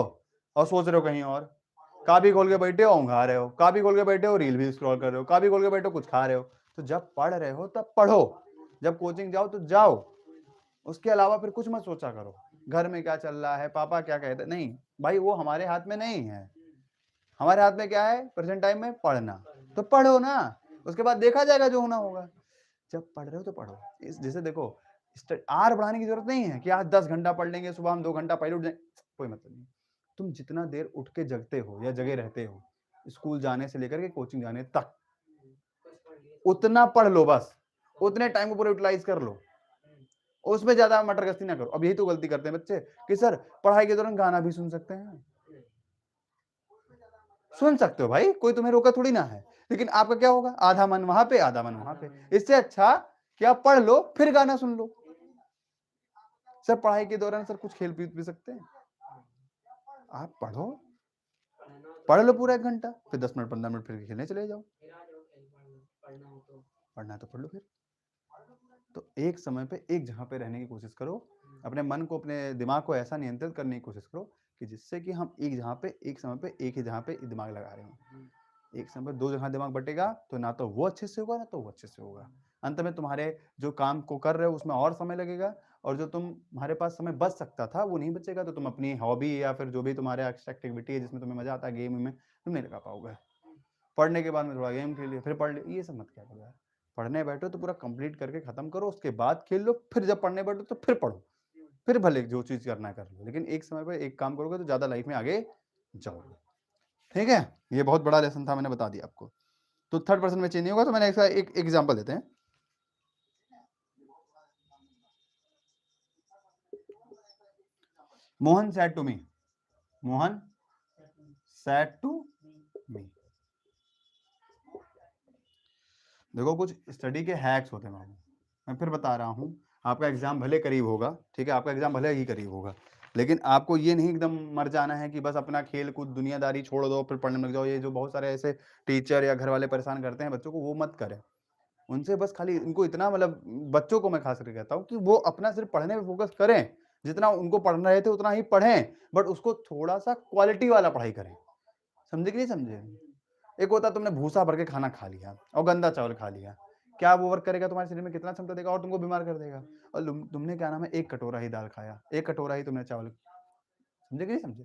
और सोच रहे हो कहीं और, कॉपी खोल के बैठे हो ऊँघा रहे हो, कॉपी खोल के बैठे हो रील भी स्क्रॉल कर रहे हो, कॉपी खोल के बैठे हो कुछ खा रहे हो। तो जब पढ़ रहे हो तब पढ़ो, जब कोचिंग जाओ तो जाओ, उसके अलावा फिर कुछ मत सोचा करो घर में क्या चल रहा है, पापा क्या कहते, नहीं भाई, वो हमारे हाथ में नहीं है। हमारे हाथ में क्या है प्रेजेंट टाइम में? पढ़ना। तो पढ़ो ना, उसके बाद देखा जाएगा जो होना होगा। जब पढ़ रहे हो तो पढ़ो। जैसे देखो, आर बढ़ाने की जरूरत नहीं है कि आज 10 घंटा पढ़ लेंगे, सुबह हम 2 घंटा पहले उठ जाए, कोई मतलब नहीं। तुम जितना देर उठ के जगते हो या जगे रहते हो स्कूल जाने से लेकर के कोचिंग जाने तक, उतना पढ़ लो, बस उतने टाइम को पूरा यूटिलाइज कर लो, उसमें ज्यादा मटर गश्ती ना करो। अब यही तो गलती करते हैं बच्चे कि सर पढ़ाई के दौरान गाना भी सुन सकते हैं। सुन सकते हो भाई, कोई तुम्हें रोका थोड़ी ना है, लेकिन आपका क्या होगा, आधा मन वहां पे आधा मन वहां पे। इससे अच्छा कि आप पढ़ लो फिर गाना सुन लो। सर पढ़ाई के दौरान सर कुछ खेल भी सकते हैं, आप पढ़ो, पढ़ लो पूरा 1 घंटा, फिर 10 मिनट 15 मिनट फिर खेलने चले जाओ। पढ़ना तो पढ़ लो फिर। तो एक समय पे एक जगह पे रहने की कोशिश करो, अपने मन को, अपने दिमाग को ऐसा नियंत्रित करने की कोशिश करो कि जिससे कि हम एक जगह पे, एक समय पे, एक ही जगह पे दिमाग लगा रहे हो। एक समय पे 2 जगह दिमाग बटेगा तो ना तो वो अच्छे से होगा ना तो वो अच्छे से होगा। अंत में तुम्हारे जो काम को कर रहे हो उसमें और समय लगेगा, और जो तुम्हारे पास समय बच सकता था वो नहीं बचेगा, तो तुम अपनी हॉबी या फिर जो भी तुम्हारे एक्स्ट्रा एक्टिविटी है जिसमें तुम्हें मजा आता है, गेम में, तुम नहीं लगा पाओगे। पढ़ने के बाद में थोड़ा गेम खेल लिया, फिर पढ़ लिया, ये सब मत क्या करो यार। पढ़ने बैठो तो पूरा कंप्लीट करके खत्म करो, उसके बाद खेल लो, फिर जब पढ़ने बैठो तो फिर पढ़ो, फिर भले जो चीज करना है कर लो, लेकिन एक समय पे एक काम करोगे तो ज्यादा लाइफ में आगे जाओगे। ठीक है, ये बहुत बड़ा लेसन था, मैंने बता दिया आपको। तो थर्ड पर्सन में चेंज नहीं होगा। तो मैंने इसका एक एग्जांपल देते हैं। Mohan said to me, Mohan said to me. देखो कुछ स्टडी के हैक्स होते हैं, मैं फिर बता रहा हूँ। आपका एग्जाम भले करीब होगा, ठीक है, आपका एग्जाम भले ही करीब होगा, लेकिन आपको ये नहीं एकदम मर जाना है कि बस अपना खेल कूद दुनियादारी छोड़ दो फिर पढ़ने लग जाओ। ये जो बहुत सारे ऐसे टीचर या घर वाले परेशान करते हैं बच्चों को, वो मत करें। उनसे बस खाली इनको इतना, मतलब बच्चों को मैं खास करके कहता हूँ कि वो अपना सिर्फ पढ़ने पे फोकस करें, जितना उनको पढ़ना रहे थे उतना ही पढ़ें, बट उसको थोड़ा सा क्वालिटी वाला पढ़ाई करें। समझे कि नहीं समझे? एक होता तुमने भूसा भर के खाना खा लिया और गंदा चावल खा लिया, क्या वो वर्क करेगा तुम्हारे शरीर में? कितना क्षमता देगा और तुमको बीमार कर देगा। और तुमने क्या नाम है, एक कटोरा ही दाल खाया, एक कटोरा ही तुमने चावल। समझे कि नहीं समझे?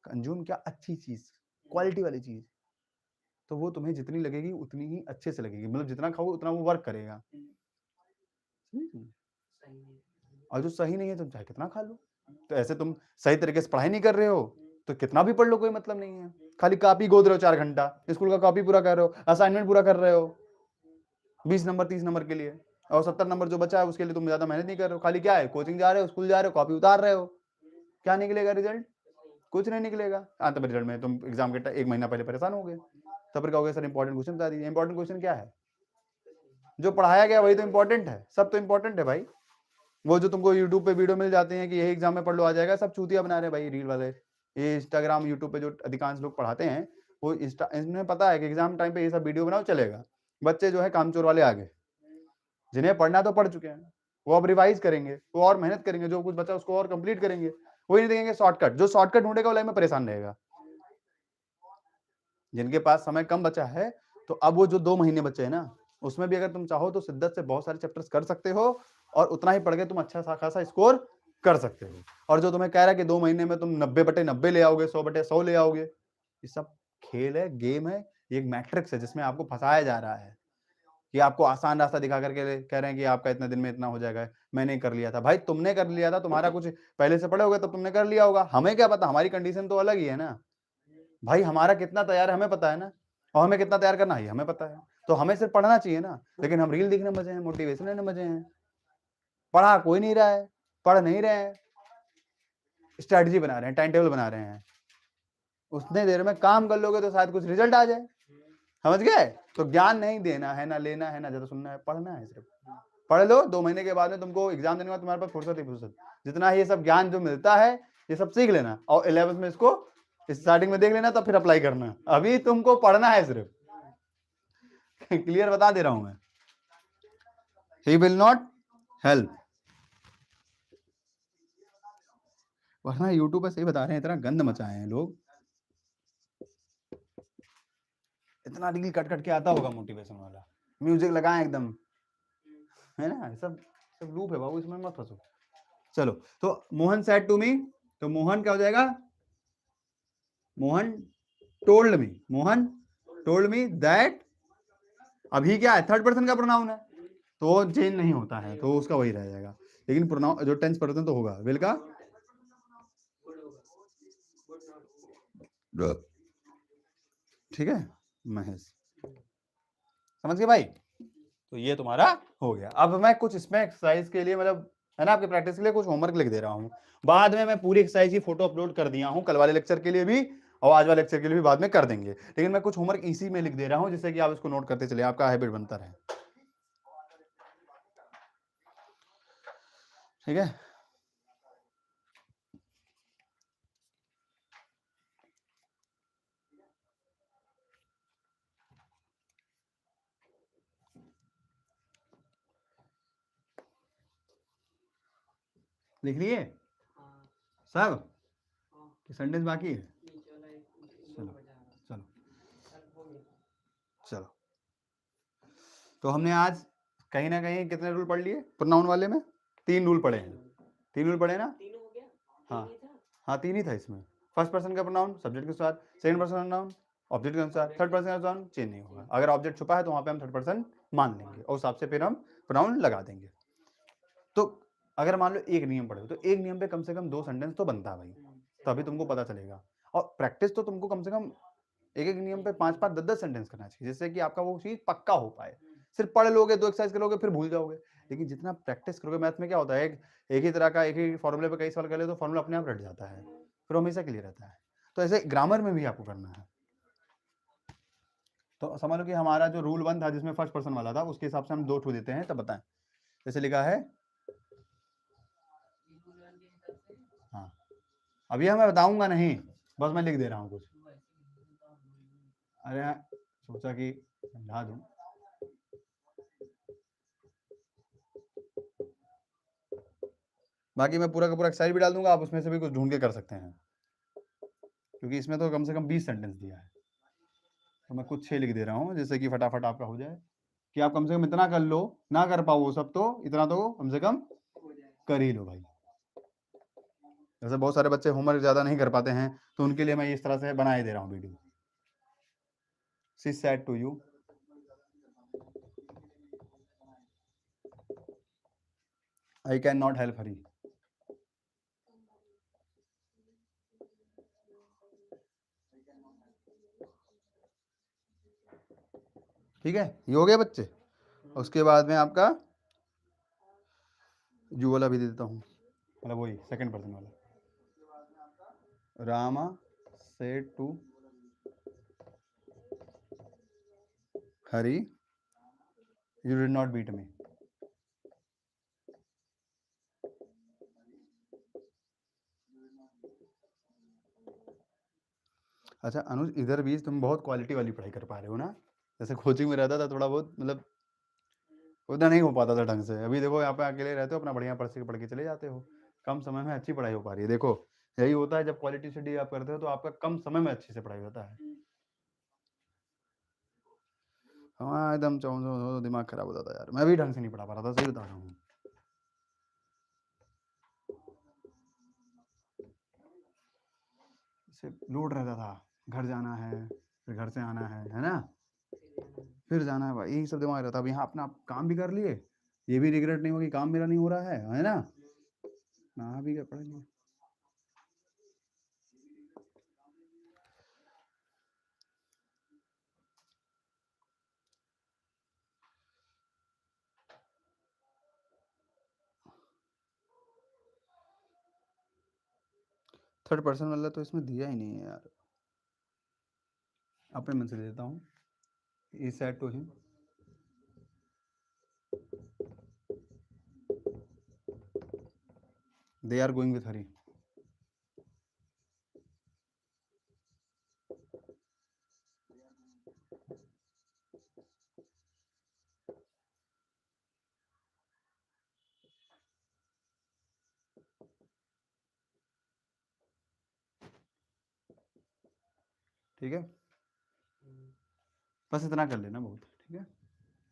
कंज्यूम क्या, अच्छी चीज, क्वालिटी वाली चीज, तो वो तुम्हें जितनी लगेगी उतनी ही अच्छे से लगेगी, मतलब जितना खाओगे उतना वो वर्क करेगा। और जो सही नहीं है तुम चाहे कितना खा लो। तो ऐसे तुम सही तरीके से पढ़ाई नहीं कर रहे हो तो कितना भी पढ़ लो कोई मतलब नहीं है। खाली कॉपी गोद रहे हो 4 घंटा, स्कूल का कॉपी पूरा कर रहे हो, असाइनमेंट पूरा कर रहे हो 20 नंबर 30 नंबर के लिए, और 70 नंबर जो बचा है उसके लिए तुम ज्यादा मेहनत नहीं कर रहे हो। खाली क्या है, कोचिंग जा रहे हो, स्कूल जा रहे हो, कॉपी उतार रहे हो, क्या निकलेगा रिजल्ट? कुछ नहीं निकलेगा। अंत में रिजल्ट में तुम एग्जाम के 1 महीना पहले परेशान हो गए, तब फिर कहोगे सर इंपॉर्टेंट क्वेश्चन बता दीजिए। इंपॉर्टेंट क्वेश्चन क्या है? जो पढ़ाया गया वही तो इंपॉर्टेंट है, सब तो इंपॉर्टेंट है भाई। वो जो तुमको यूट्यूब पे वीडियो मिल जाते हैं कि यही एग्जाम में पढ़ लो आ जाएगा, सब चूतिया बना रहे हैं भाई रील वाले। ये इंस्टाग्राम यूट्यूब पे जो अधिकांश लोग पढ़ाते हैं वो इन्हें पता है कि एग्जाम टाइम पे ये सब वीडियो बनाओ चलेगा। बच्चे जो है कामचोर वाले आगे, जिन्हें पढ़ना तो पढ़ चुके हैं, वो अब रिवाइज करेंगे, वो और मेहनत करेंगे, जो कुछ बचा उसको और कंप्लीट करेंगे। वही नहीं देखेंगे शॉर्टकट, जो शॉर्टकट ढूंढेगा वो लाइफ में परेशान रहेगा। जिनके पास समय कम बचा है, तो अब वो जो 2 महीने बचे हैं ना, उसमें भी अगर तुम चाहो तो शिद्दत से बहुत सारे चैप्टर्स कर सकते हो, और उतना ही पढ़ के तुम अच्छा खासा स्कोर कर सकते हो। और जो तुम्हें कह रहा है कि 2 महीने में तुम 90/90 ले आओगे, 100/100 ले आओगे, ये सब खेल है, गेम है, ये एक मैट्रिक्स है जिसमें आपको फंसाया जा रहा है। कि आपको आसान रास्ता दिखा करके कह रहे हैं कि आपका इतने दिन में इतना हो जाएगा, मैंने कर लिया था। भाई तुमने कर लिया था, तुम्हारा कुछ पहले से पड़े होगा तो तुमने कर लिया होगा, हमें क्या पता, हमारी कंडीशन तो अलग ही है ना भाई, हमारा कितना तैयार है हमें पता है ना, और हमें कितना तैयार करना है हमें पता है, तो हमें सिर्फ पढ़ना चाहिए ना। लेकिन हम रील देखने मजे हैं, मोटिवेशन लेने मजे हैं, पढ़ा कोई नहीं रहा है, पढ़ नहीं रहे हैं, स्ट्रैटेजी बना रहे हैं, टाइम टेबल बना रहे हैं, उतने देर में काम कर लोगे तो शायद कुछ रिजल्ट आ जाए, समझ गए। तो ज्ञान नहीं देना है, ना लेना है, ना ज्यादा सुनना है, पढ़ना है सिर्फ। पढ़ लो, 2 महीने के बाद में तुमको एग्जाम देने के बाद तुम्हारे पास फुर्सत ही फुर्सत, जितना ये सब ज्ञान जो मिलता है ये सब सीख लेना, और 11th में इसको स्टार्टिंग में देख लेना, तब फिर अप्लाई करना। अभी तुमको पढ़ना है सिर्फ। क्लियर बता दे रहा हूं मैं। ही विल नॉट हेल्प, वरना यूट्यूब पे सही बता रहे हैं, इतना गंद मचाए हैं लोग, इतना रील कट कट के आता होगा मोटिवेशन वाला, म्यूजिक लगाएं एकदम, है ना, सब सब लूप है बाबू, इसमें मत फंसो। चलो, तो मोहन सेड टू मी, तो मोहन क्या हो जाएगा, Mohan told me, Mohan told me that, अभी क्या है, थर्ड पर्सन का प्रोनाउन है तो चेंज नहीं होता है, तो उसका वही रह जाएगा, लेकिन प्रोनाउन जो टेंस पर्सन तो होगा, विल का ठीक है, महेश, समझ गए भाई। तो ये तुम्हारा हो गया। अब मैं कुछ इसमें एक्सरसाइज के लिए, मतलब है ना, आपके प्रैक्टिस के लिए कुछ होमवर्क लिख दे रहा हूँ, बाद में मैं पूरी एक्सरसाइज की फोटो अपलोड कर दिया हूँ, कल वाले लेक्चर के लिए भी और आज वाले लेक्चर के लिए भी बाद में कर देंगे, लेकिन मैं कुछ होमवर्क इसी में लिख दे रहा हूँ जिससे कि आप इसको नोट करते चले, आपका हैबिट बनता रहे, ठीक है। लिख लिए हाँ सब हाँ कि सेंटेंस बाकी है, नीचे वाला एक चलो बचा है चलो सर वो नहीं चलो। तो हमने आज कहीं ना कहीं कितने रूल पढ़ लिए प्रोनाउन वाले में, 3 रूल पढ़े हैं, 3 रूल पढ़े ना, तीनों हो गया हाँ तीन ही था हाँ 3 ही था इसमें, फर्स्ट पर्सन का प्रोनाउन सब्जेक्ट के साथ, सेकंड पर्सन का प्रोनाउन ऑब्जेक्ट के अनुसार, थर्ड पर्सन का प्रोनाउन चेंज नहीं होगा, अगर ऑब्जेक्ट छुपा है तो वहां पे हम थर्ड पर्सन मान लेंगे और उस हिसाब से फिर हम प्रोनाउन लगा देंगे। तो अगर मान लो एक नियम पढ़े तो एक नियम पे कम से कम 2 सेंटेंस तो बनता है भाई, तभी तुमको पता चलेगा, और प्रैक्टिस तो तुमको कम से कम एक एक नियम पे 5-5 10-10 सेंटेंस करना चाहिए, जिससे कि आपका वो चीज पक्का हो पाए। सिर्फ पढ़ लोगे, 2 एक्सरसाइज करोगे फिर भूल जाओगे, लेकिन जितना प्रैक्टिस करोगे, मैथ में क्या होता है, एक ही तरह का एक ही फॉर्मूले पे कई सवाल कर ले तो फॉर्मूला अपने आप रट जाता है, फिर हमेशा क्लियर रहता है। तो ऐसे ग्रामर में भी आपको करना है। तो समझ लो कि हमारा जो रूल 1 था जिसमें फर्स्ट पर्सन वाला था, उसके हिसाब से हम 2 ठो देते हैं, तब बताएं। जैसे लिखा है, हाँ अभी मैं बताऊंगा नहीं, बस मैं लिख दे रहा हूँ कुछ, अरे सोचा कि समझा दूं, बाकी मैं पूरा का पूरा एक्सरसाइज भी डाल दूंगा, आप उसमें से भी कुछ ढूंढ के कर सकते हैं, क्योंकि इसमें तो कम से कम 20 सेंटेंस दिया है, तो मैं कुछ 6 लिख दे रहा हूँ जिससे कि फटाफट आपका हो जाए, कि आप कम से कम इतना कर लो, ना कर पाओ वो सब तो इतना तो कम से कम कर ही लो भाई। जैसे बहुत सारे बच्चे होमवर्क ज्यादा नहीं कर पाते हैं, तो उनके लिए मैं इस तरह से बना ही दे रहा हूँ video. She said to you, I can not help Hari, ठीक है, ये हो गया बच्चे। उसके बाद में आपका यू वाला भी दे देता हूँ, मतलब वही सेकंड पर्सन वाला, Rama said to Hari you did not beat me. अच्छा अनुज, इधर भी तुम बहुत क्वालिटी वाली पढ़ाई कर पा रहे हो ना, जैसे कोचिंग में रहता था थोड़ा बहुत, मतलब उतना नहीं हो पाता था ढंग से, अभी देखो यहाँ पे अकेले रहते हो, अपना बढ़िया पढ़ के चले जाते हो, कम समय में अच्छी पढ़ाई हो पा रही है। देखो यही होता है, जब क्वालिटी स्टडी आप करते हो तो आपका कम समय में अच्छे से पढ़ाई होता है। हाँ एकदम दिमाग खराब होता था यार, मैं भी ढंग से नहीं पढ़ा पा रहा था, सही बता रहा हूँ। लोड रहता था, घर जाना है फिर घर से आना है ना, फिर जाना है भाई, यही सब दिमाग रहता है। अब यहाँ अपना काम भी कर लिए, ये भी रिग्रेट नहीं होगी काम मेरा नहीं हो रहा है ना, ना भी कर पड़ेंगे। थर्ड पर्सन वाला तो इसमें दिया ही नहीं है यार, अपने मन से दे देता हूँ। He said to him, they are going with Hari. ठीक है, बस इतना कर लेना बहुत, ठीक है,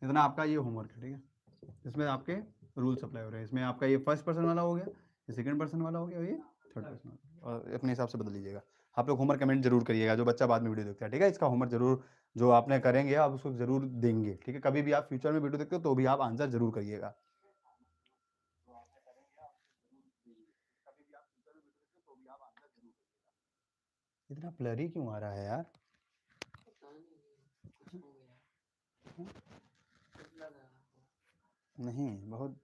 इतना आपका ये होमवर्क है, ठीक है। इसमें आपके रूल्स अप्लाई हो रहे हैं, इसमें आपका ये फर्स्ट पर्सन वाला हो गया, ये सेकंड पर्सन वाला हो गया, और ये थर्ड पर्सन वाला, और अपने हिसाब से बदल लीजिएगा। आप लोग होमवर्क कमेंट जरूर करिएगा, जो बच्चा बाद में वीडियो देखता है, ठीक है, इसका होमवर्क जरूर जो आपने करेंगे आप उसको जरूर देंगे, ठीक है। कभी भी आप फ्यूचर में वीडियो देखते हो तो भी आप आंसर जरूर करिएगा। इतना ब्लरी क्यों आ रहा है यार? पता नहीं कुछ हो गया, कुछ लगा आपको? नहीं बहुत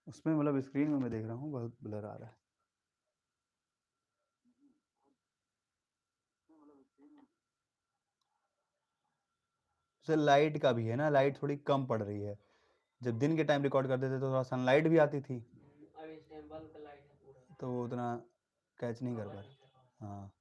उसमें मतलब स्क्रीन में मैं देख रहा हूँ बहुत ब्लर आ रहा है। उसे लाइट का भी है ना, लाइट थोड़ी कम पड़ रही है, जब दिन के टाइम रिकॉर्ड करते थे तो थोड़ा सनलाइट भी आती थी अब इस टाइम बल्ब का लाइट है पूरा, तो वो उतना कैच नहीं कर कवर पा नहीं रहे। कर पा रहा। हाँ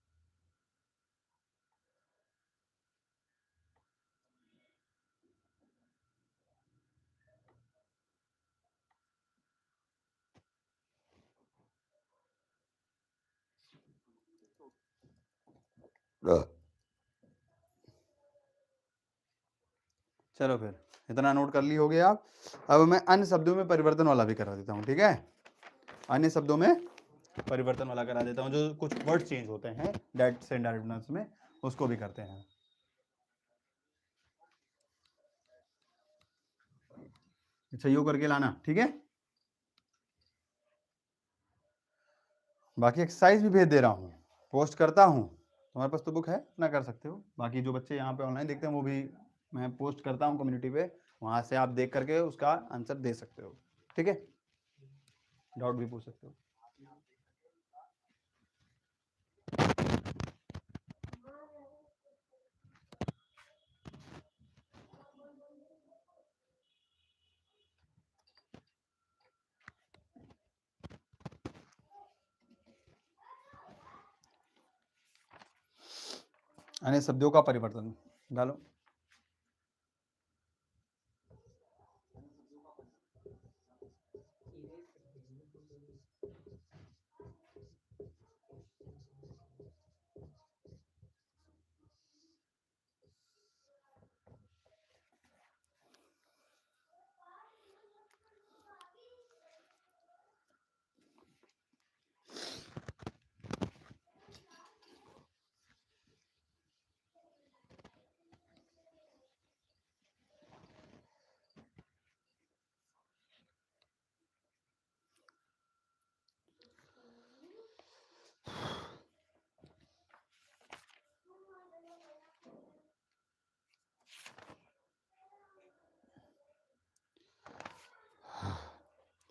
चलो फिर इतना नोट कर ली हो गया आप। अब मैं अन्य शब्दों में परिवर्तन वाला भी करा देता हूँ, ठीक है, अन्य शब्दों में परिवर्तन वाला करा देता हूँ, जो कुछ वर्ड चेंज होते हैं डायरेक्ट से इनडायरेक्ट में, उसको भी करते हैं। अच्छा यो करके लाना, ठीक है। बाकी एक्सरसाइज भी भेज दे रहा हूँ, पोस्ट करता हूँ, तुम्हारे पास तो बुक है ना, कर सकते हो। बाकी जो बच्चे यहाँ पे ऑनलाइन देखते हैं वो भी मैं पोस्ट करता हूँ कम्युनिटी पे, वहाँ से आप देख करके उसका आंसर दे सकते हो, ठीक है, डाउट भी पूछ सकते हो। अन्य शब्दों का परिवर्तन डालो। इरेज कर देंगे कुछ भी।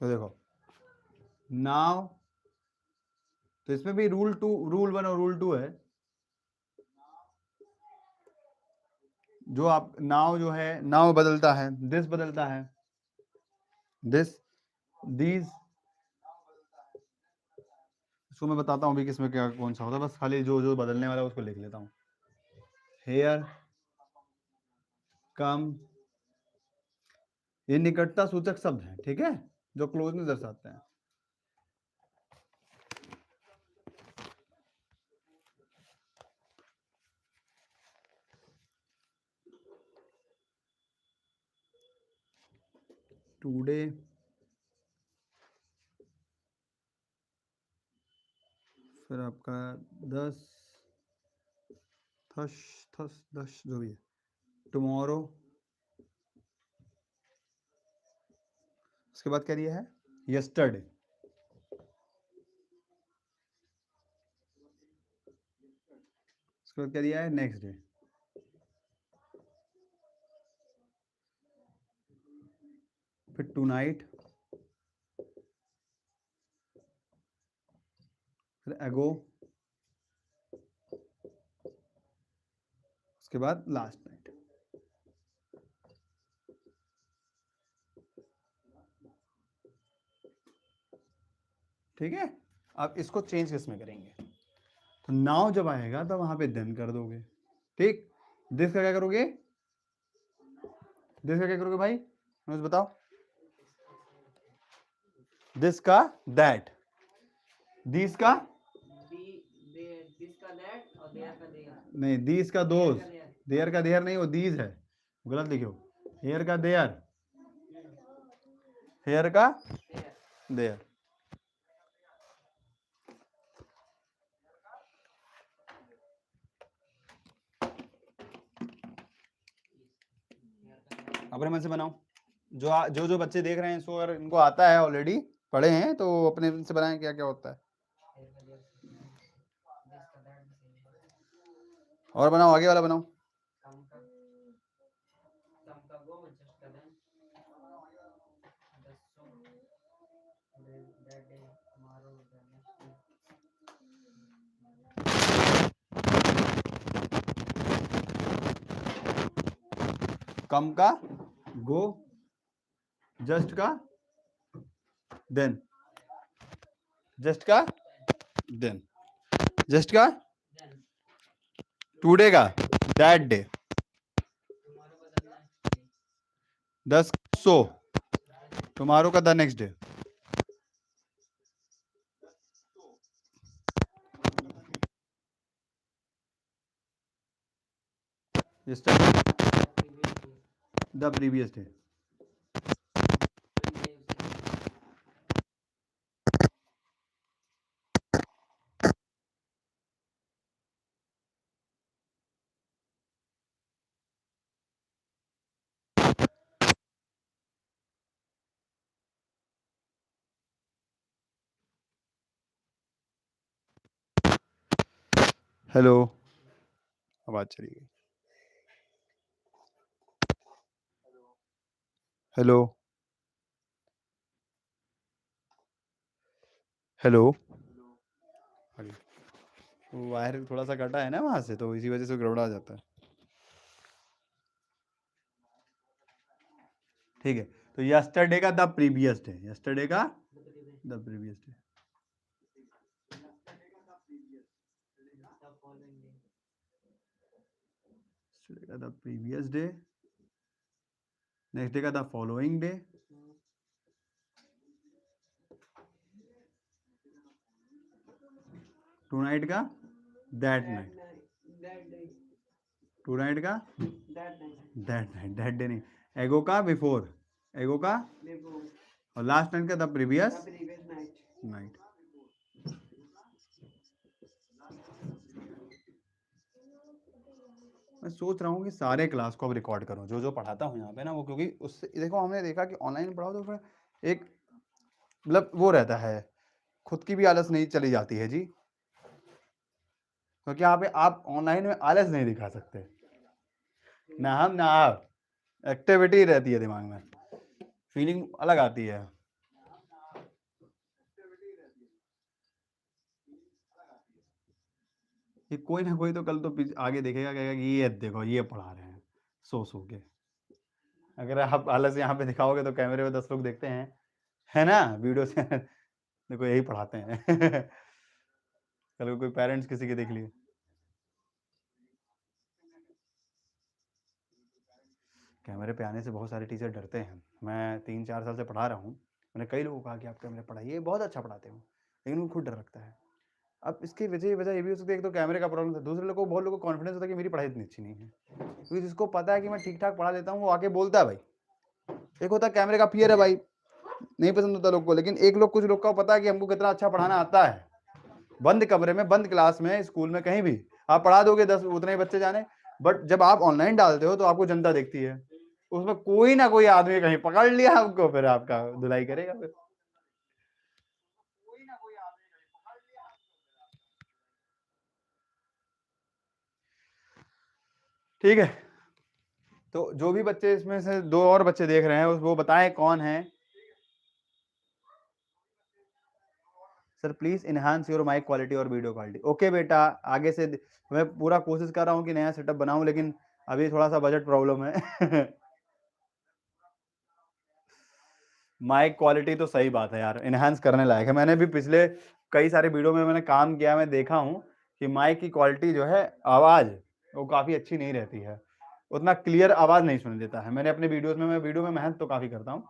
तो देखो नाउ, तो इसमें भी रूल 1 और रूल 2 है। जो आप नाउ जो है, नाउ बदलता है, दिस बदलता है, दिस, दीज, इसको मैं बताता हूँ अभी किसमें क्या कौन सा होता है, बस खाली जो जो बदलने वाला है उसको लिख लेता हूँ। हेयर, कम, ये निकटता सूचक शब्द हैं, ठीक है, जो क्लोजनेस दर्शाते हैं। टुडे, फिर आपका 10, थस थस दस जो भी है, टुमारो, उसके बाद क्या दिया है, यस्टरडे। उसके बाद क्या दिया है, नेक्स्ट डे। फिर टू नाइट, फिर एगो, उसके बाद लास्ट नाइट। ठीक है, अब इसको चेंज किस में करेंगे, तो नाउ जब आएगा तो वहां पे देन कर दोगे। ठीक, दिस का क्या करोगे, दिस का क्या करोगे भाई, मुझे बताओ। दिस का दैट, दिस का दिस का दैट और देयर का देयर। नहीं, दिस का दोस्त, देयर का देयर नहीं, वो दीज है, गलत लिखो। हेयर का देयर, हेयर का देयर। अपने मन से बनाओ, जो बच्चे देख रहे हैं इसको, अगर इनको आता है ऑलरेडी, पढ़े हैं, तो अपने मन से बनाएं क्या क्या होता है। और बनाओ, आगे वाला बनाओ। कम का गो, जस्ट का देन, जस्ट का देन, जस्ट का टुडे का दैट डे, 10 सो टुमारो का the next day. The previous day. Hello, आवाज चली गई। हेलो, हेलो, वायर थोड़ा सा कटा है ना वहां से, तो इसी वजह से गड़बड़ा जाता है। ठीक है, तो यस्टरडे का द प्रीवियस डे, यस्टरडे का द प्रीवियस डे, यस्टरडे का the previous day, next day का the following day, tonight का दैट नाइट, टू नाइट का दैट नाइट, दैट डे नहीं, एगो का बिफोर, एगो का, और लास्ट नाइट का द प्रीवियस नाइट। मैं सोच रहा हूँ कि सारे क्लास को अब रिकॉर्ड करूँ, जो पढ़ाता हूँ यहाँ पे ना, वो क्योंकि उससे देखो हमने देखा कि ऑनलाइन पढ़ाओ तो फिर एक मतलब वो रहता है, खुद की भी आलस नहीं चली जाती है जी, क्योंकि यहाँ पे आप ऑनलाइन में आलस नहीं दिखा सकते, ना हम ना आप, एक्टिविटी रहती है दिमाग में, फीलिंग अलग आती है। ये कोई ना कोई तो कल तो आगे देखेगा, कहेगा कि ये देखो ये पढ़ा रहे हैं सो के। अगर आप आलस यहाँ पे दिखाओगे तो कैमरे में 10 लोग देखते हैं, है ना, वीडियो से देखो यही पढ़ाते हैं कल को कोई पेरेंट्स किसी के देख लिए। कैमरे पे आने से बहुत सारे टीचर डरते हैं। मैं 3-4 साल से पढ़ा रहा हूँ, मैंने कई लोगों को कहा कि आप कैमरे पढ़ाइए, बहुत अच्छा पढ़ाते हो, लेकिन उनको खुद डर लगता है। अब इसकी वजह ये भी हो सकती है, एक तो कैमरे का प्रॉब्लम था, दूसरे लोगों को, बहुत लोगों को कॉन्फिडेंस होता है कि मेरी पढ़ाई इतनी अच्छी नहीं है, क्योंकि जिसको पता है कि मैं ठीक ठाक पढ़ा लेता हूँ वो आके बोलता है भाई। एक होता है कैमरे का फियर है भाई, नहीं पसंद होता लोग को, लेकिन एक लोग, कुछ लोग का पता है कि हमको कितना अच्छा पढ़ाना आता है। बंद कमरे में, बंद क्लास में, स्कूल में, कहीं भी आप पढ़ा दोगे 10 उतने ही बच्चे जाने, बट जब आप ऑनलाइन डालते हो तो आपको जनता देखती है, उसमें कोई ना कोई आदमी कहीं पकड़ लिया आपको, फिर आपका धुलाई करेगा फिर। ठीक है, तो जो भी बच्चे इसमें से 2 और बच्चे देख रहे हैं वो बताएं कौन है। Sir please enhance your mic quality और वीडियो क्वालिटी। ओके बेटा, आगे से मैं पूरा कोशिश कर रहा हूँ कि नया सेटअप बनाऊं, लेकिन अभी थोड़ा सा बजट प्रॉब्लम है। माइक क्वालिटी तो सही बात है यार, इनहांस करने लायक है। मैंने भी पिछले कई सारे वीडियो में मैंने काम किया, मैं देखा हूँ कि माइक की क्वालिटी जो है, आवाज वो काफी अच्छी नहीं रहती है, उतना क्लियर आवाज नहीं सुन देता है। मैंने अपने वीडियोस में, मैं वीडियो में मेहनत तो काफी करता हूँ,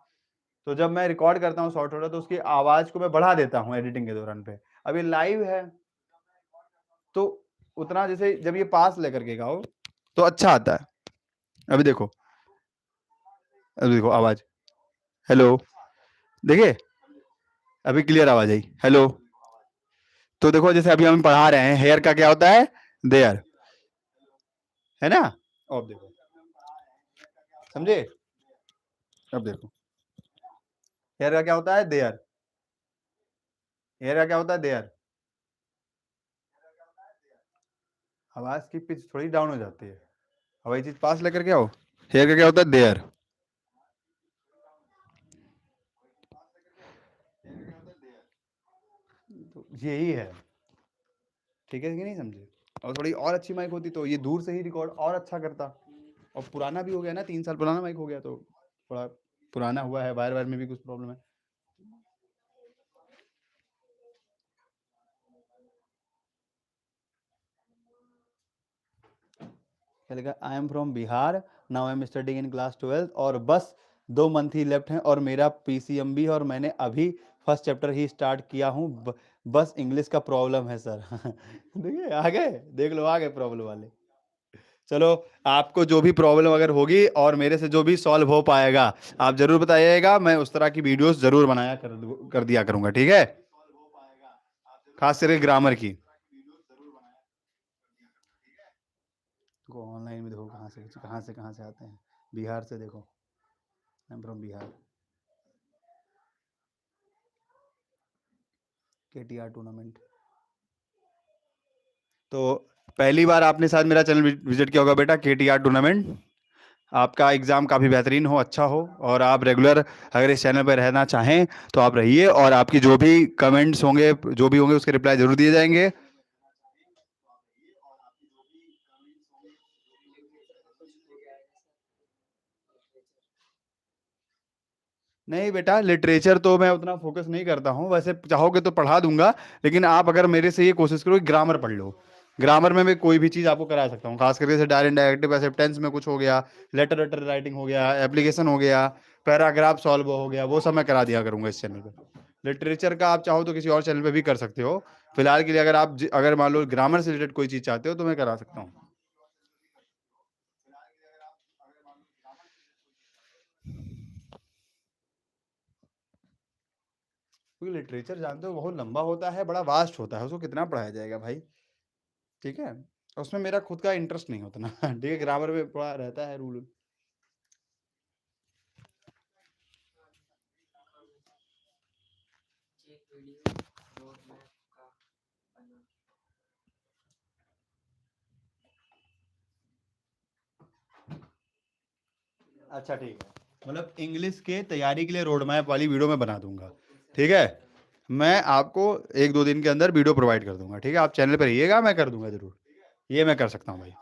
तो जब मैं रिकॉर्ड करता हूँ शॉर्ट शॉर्ट तो उसकी आवाज को मैं बढ़ा देता हूँ एडिटिंग के दौरान पे। अभी लाइव है तो उतना, जैसे जब ये पास लेकर के गाओ तो अच्छा आता है। अभी देखो आवाज, हेलो, देखिए अभी क्लियर आवाज आई, हेलो। तो देखो जैसे अभी हम पढ़ा रहे हैं, हेयर का क्या होता है, देयर, है ना। अब देखो, समझे। अब देखो हेयर का क्या होता है, देयर। हेयर का क्या होता है, देयर। आवाज की पिच थोड़ी डाउन हो जाती है। अब वही चीज पास लेकर के आओ, हेयर का क्या होता है, देयर। तो यही है, ठीक है कि नहीं समझे। और थोड़ी और अच्छी माइक होती तो ये दूर से ही रिकॉर्ड और अच्छा करता। और पुराना भी हो गया ना, 3 साल पुराना माइक हो गया, तो थोड़ा पुराना हुआ है, वायर वायर में भी कुछ प्रॉब्लम है। I am from Bihar, now I am studying in class 12 और बस 2 मंथ ही लेफ्ट हैं और मेरा पीसीएमबी और मैंने अभी फर्स्ट चैप्टर ही स्टार्ट किया हूँ, बस इंग्लिश का प्रॉब्लम है सर। देखिए आ गए, देख लो आ गए प्रॉब्लम वाले। चलो, आपको जो भी प्रॉब्लम अगर होगी और मेरे से जो भी सॉल्व हो पाएगा आप जरूर बताइएगा, मैं उस तरह की वीडियोस जरूर बनाया कर दिया करूंगा, ठीक है, खास करके ग्रामर की। ऑनलाइन में देखो कहाँ से आते हैं, बिहार से देखो, I am from Bihar, KTR tournament. तो पहली बार आपने शायद मेरा चैनल विजिट किया होगा बेटा, केटीआर टूर्नामेंट। आपका एग्जाम काफ़ी बेहतरीन हो, अच्छा हो, और आप रेगुलर अगर इस चैनल पर रहना चाहें तो आप रहिए, और आपकी जो भी कमेंट्स होंगे, जो भी होंगे, उसके रिप्लाई जरूर दिए जाएंगे। नहीं बेटा, लिटरेचर तो मैं उतना फोकस नहीं करता हूँ, वैसे चाहोगे तो पढ़ा दूंगा, लेकिन आप अगर मेरे से ये कोशिश करो कि ग्रामर पढ़ लो। ग्रामर में मैं कोई भी चीज़ आपको करा सकता हूँ, खास करके जैसे डायरेक्ट डायरेक्टिव ऐसे टेंस में कुछ हो गया, लेटर लेटर राइटिंग हो गया, एप्लीकेशन हो गया, पैराग्राफ सॉल्व हो गया, वो सब मैं करा दिया करूंगा इस चैनल पर। लिटरेचर का आप चाहो तो किसी और चैनल पे भी कर सकते हो। फिलहाल के लिए अगर आप अगर मान लो ग्रामर से रिलेटेड कोई चीज़ चाहते हो तो मैं करा सकता हूँ। क्योंकि लिटरेचर जानते हो बहुत लंबा होता है, बड़ा वास्ट होता है, उसको कितना पढ़ाया जाएगा भाई, ठीक है। उसमें मेरा खुद का इंटरेस्ट नहीं होता ना। ठीक है, ग्रामर में थोड़ा रहता है रूल। एक वीडियो रोड मैप का बना। अच्छा ठीक है, मतलब इंग्लिश के तैयारी के लिए रोड मैप वाली वीडियो मैं बना दूंगा, ठीक है। मैं आपको 1-2 दिन के अंदर वीडियो प्रोवाइड कर दूंगा, ठीक है। आप चैनल पर रहिएगा, मैं कर दूंगा जरूर, ये मैं कर सकता हूँ भाई।